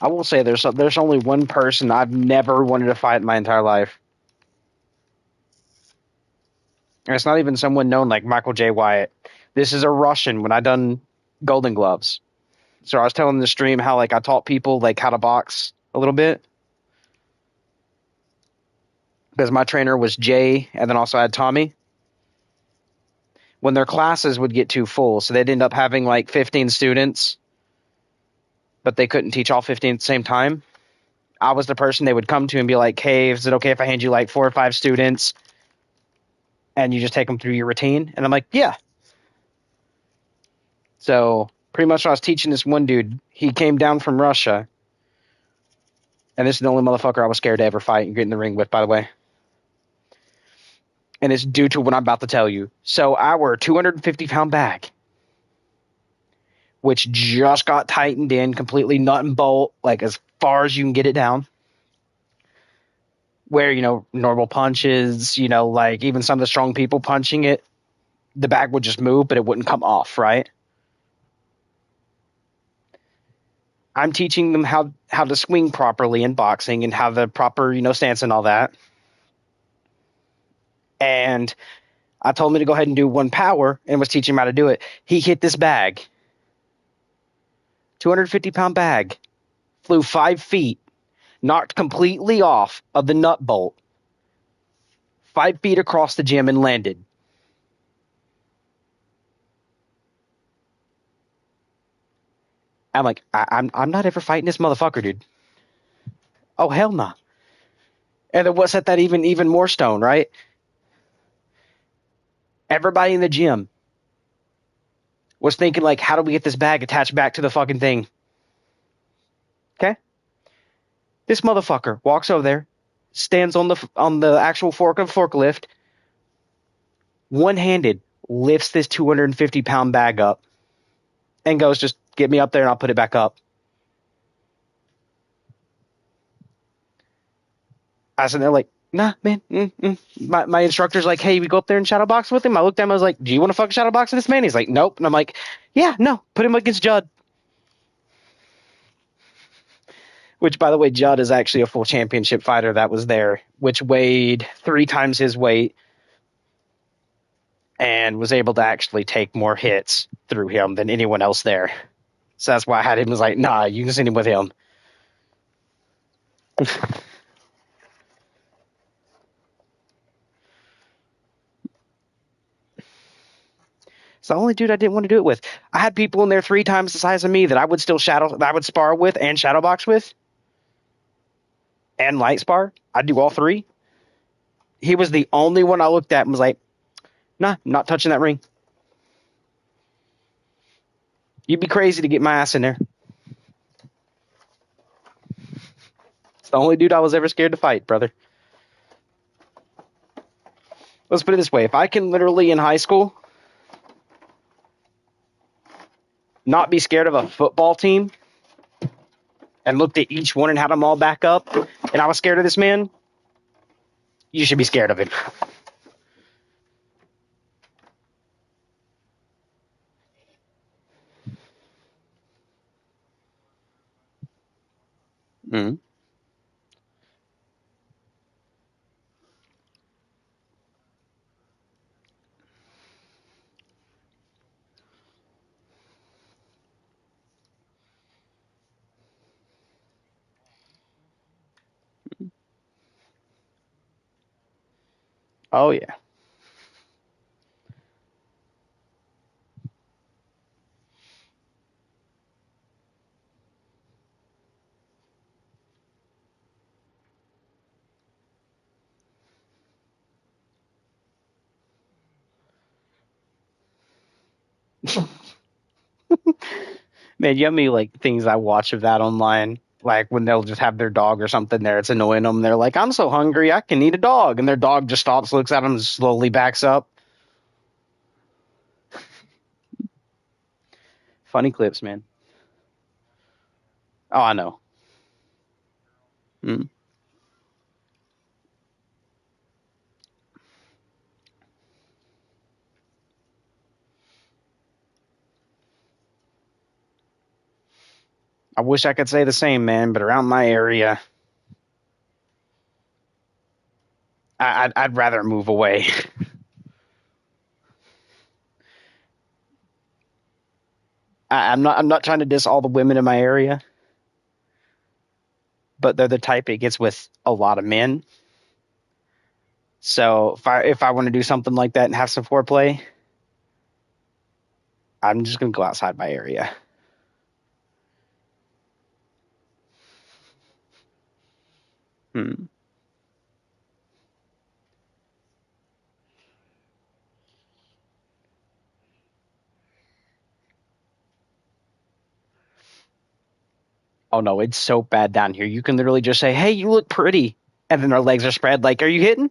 I will say there's only one person I've never wanted to fight in my entire life. And it's not even someone known like Michael J. Wyatt. This is a Russian when I done Golden Gloves. So I was telling the stream how like I taught people like how to box a little bit. Because my trainer was Jay and then also I had Tommy. When their classes would get too full, so they'd end up having like 15 students, but they couldn't teach all 15 at the same time. I was the person they would come to and be like, hey, is it okay if I hand you like 4 or 5 students and you just take them through your routine? And I'm like, yeah. So pretty much when I was teaching this one dude, he came down from Russia. And this is the only motherfucker I was scared to ever fight and get in the ring with, by the way. And it's due to what I'm about to tell you. So our 250-pound bag, which just got tightened in completely nut and bolt, like as far as you can get it down, where, you know, normal punches, you know, like even some of the strong people punching it, the bag would just move, but it wouldn't come off, right? I'm teaching them how to swing properly in boxing and how the proper, you know, stance and all that. And I told him to go ahead and do one power and was teaching him how to do it. He hit this bag, 250-pound bag, flew 5 feet, knocked completely off of the nut bolt, 5 feet across the gym and landed. I'm like, I'm not ever fighting this motherfucker, dude. Oh hell no. Nah. And then what set that even more stone, right? Everybody in the gym was thinking like, how do we get this bag attached back to the fucking thing? Okay. This motherfucker walks over there, stands on the actual forklift, one-handed lifts this 250-pound bag up and goes, just get me up there and I'll put it back up. I was sitting there like, nah, man. My instructor's like, hey, we go up there and shadow box with him. I looked at him. I was like, do you want to fucking shadow box with this man? He's like, nope. And I'm like, yeah, no, put him against Judd. Which, by the way, Judd is actually a full championship fighter that was there, which weighed 3 times his weight and was able to actually take more hits through him than anyone else there. So that's why I had him. Was like, nah, you can send him with him. It's the only dude I didn't want to do it with. I had people in there 3 times the size of me that I would still that I would spar with and shadow box with, and light spar. I'd do all three. He was the only one I looked at and was like, nah, not touching that ring. You'd be crazy to get my ass in there. It's the only dude I was ever scared to fight, brother. Let's put it this way. If I can literally in high school not be scared of a football team and looked at each one and had them all back up, and I was scared of this man, you should be scared of him. Mm-hmm. Oh, yeah. Man, you have me like things I watch of that online. Like when they'll just have their dog or something there, it's annoying them. They're like, I'm so hungry, I can eat a dog. And their dog just stops, looks at them, and slowly backs up. Funny clips, man. Oh, I know. Mm. I wish I could say the same, man, but around my area, I'd rather move away. I'm not trying to diss all the women in my area, but they're the type it gets with a lot of men. So if I want to do something like that and have some foreplay, I'm just gonna go outside my area. Hmm. Oh no, it's so bad down here. You can literally just say, "Hey, you look pretty," and then their legs are spread. Like, are you hitting?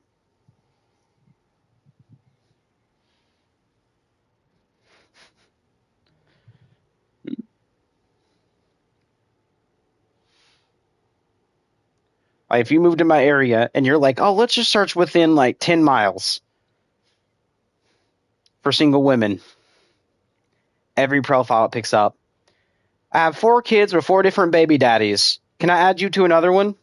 Like, if you moved in my area and you're like, "Oh, let's just search within like 10 miles for single women," every profile it picks up. I have 4 kids with 4 different baby daddies. Can I add you to another one?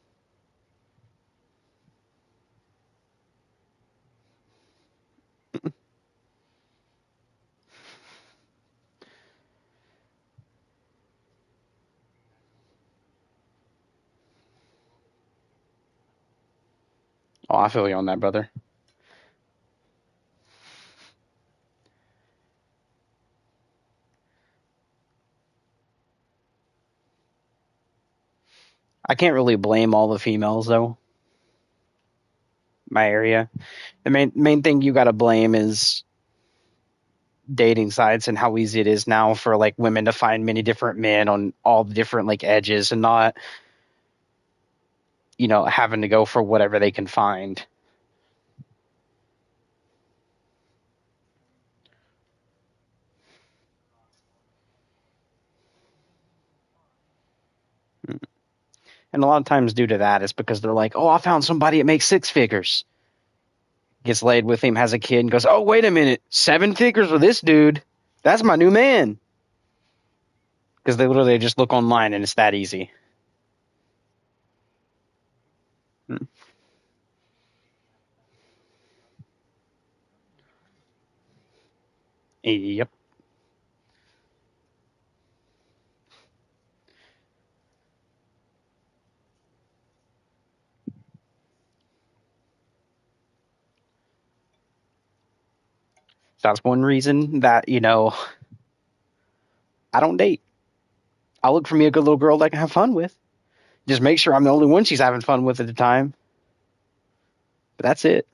Oh, I feel you on that, brother. I can't really blame all the females though. My area. The main thing you got to blame is dating sites and how easy it is now for like women to find many different men on all the different like edges and not, having to go for whatever they can find. And a lot of times due to that, it's because they're like, oh, I found somebody that makes six figures. Gets laid with him, has a kid, and goes, oh, wait a minute, 7 figures with this dude. That's my new man. Because they literally just look online and it's that easy. Yep. That's one reason that, I don't date. I look for me a good little girl that I can have fun with. Just make sure I'm the only one she's having fun with at the time. But that's it.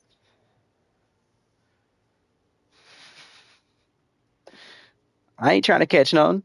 I ain't trying to catch none.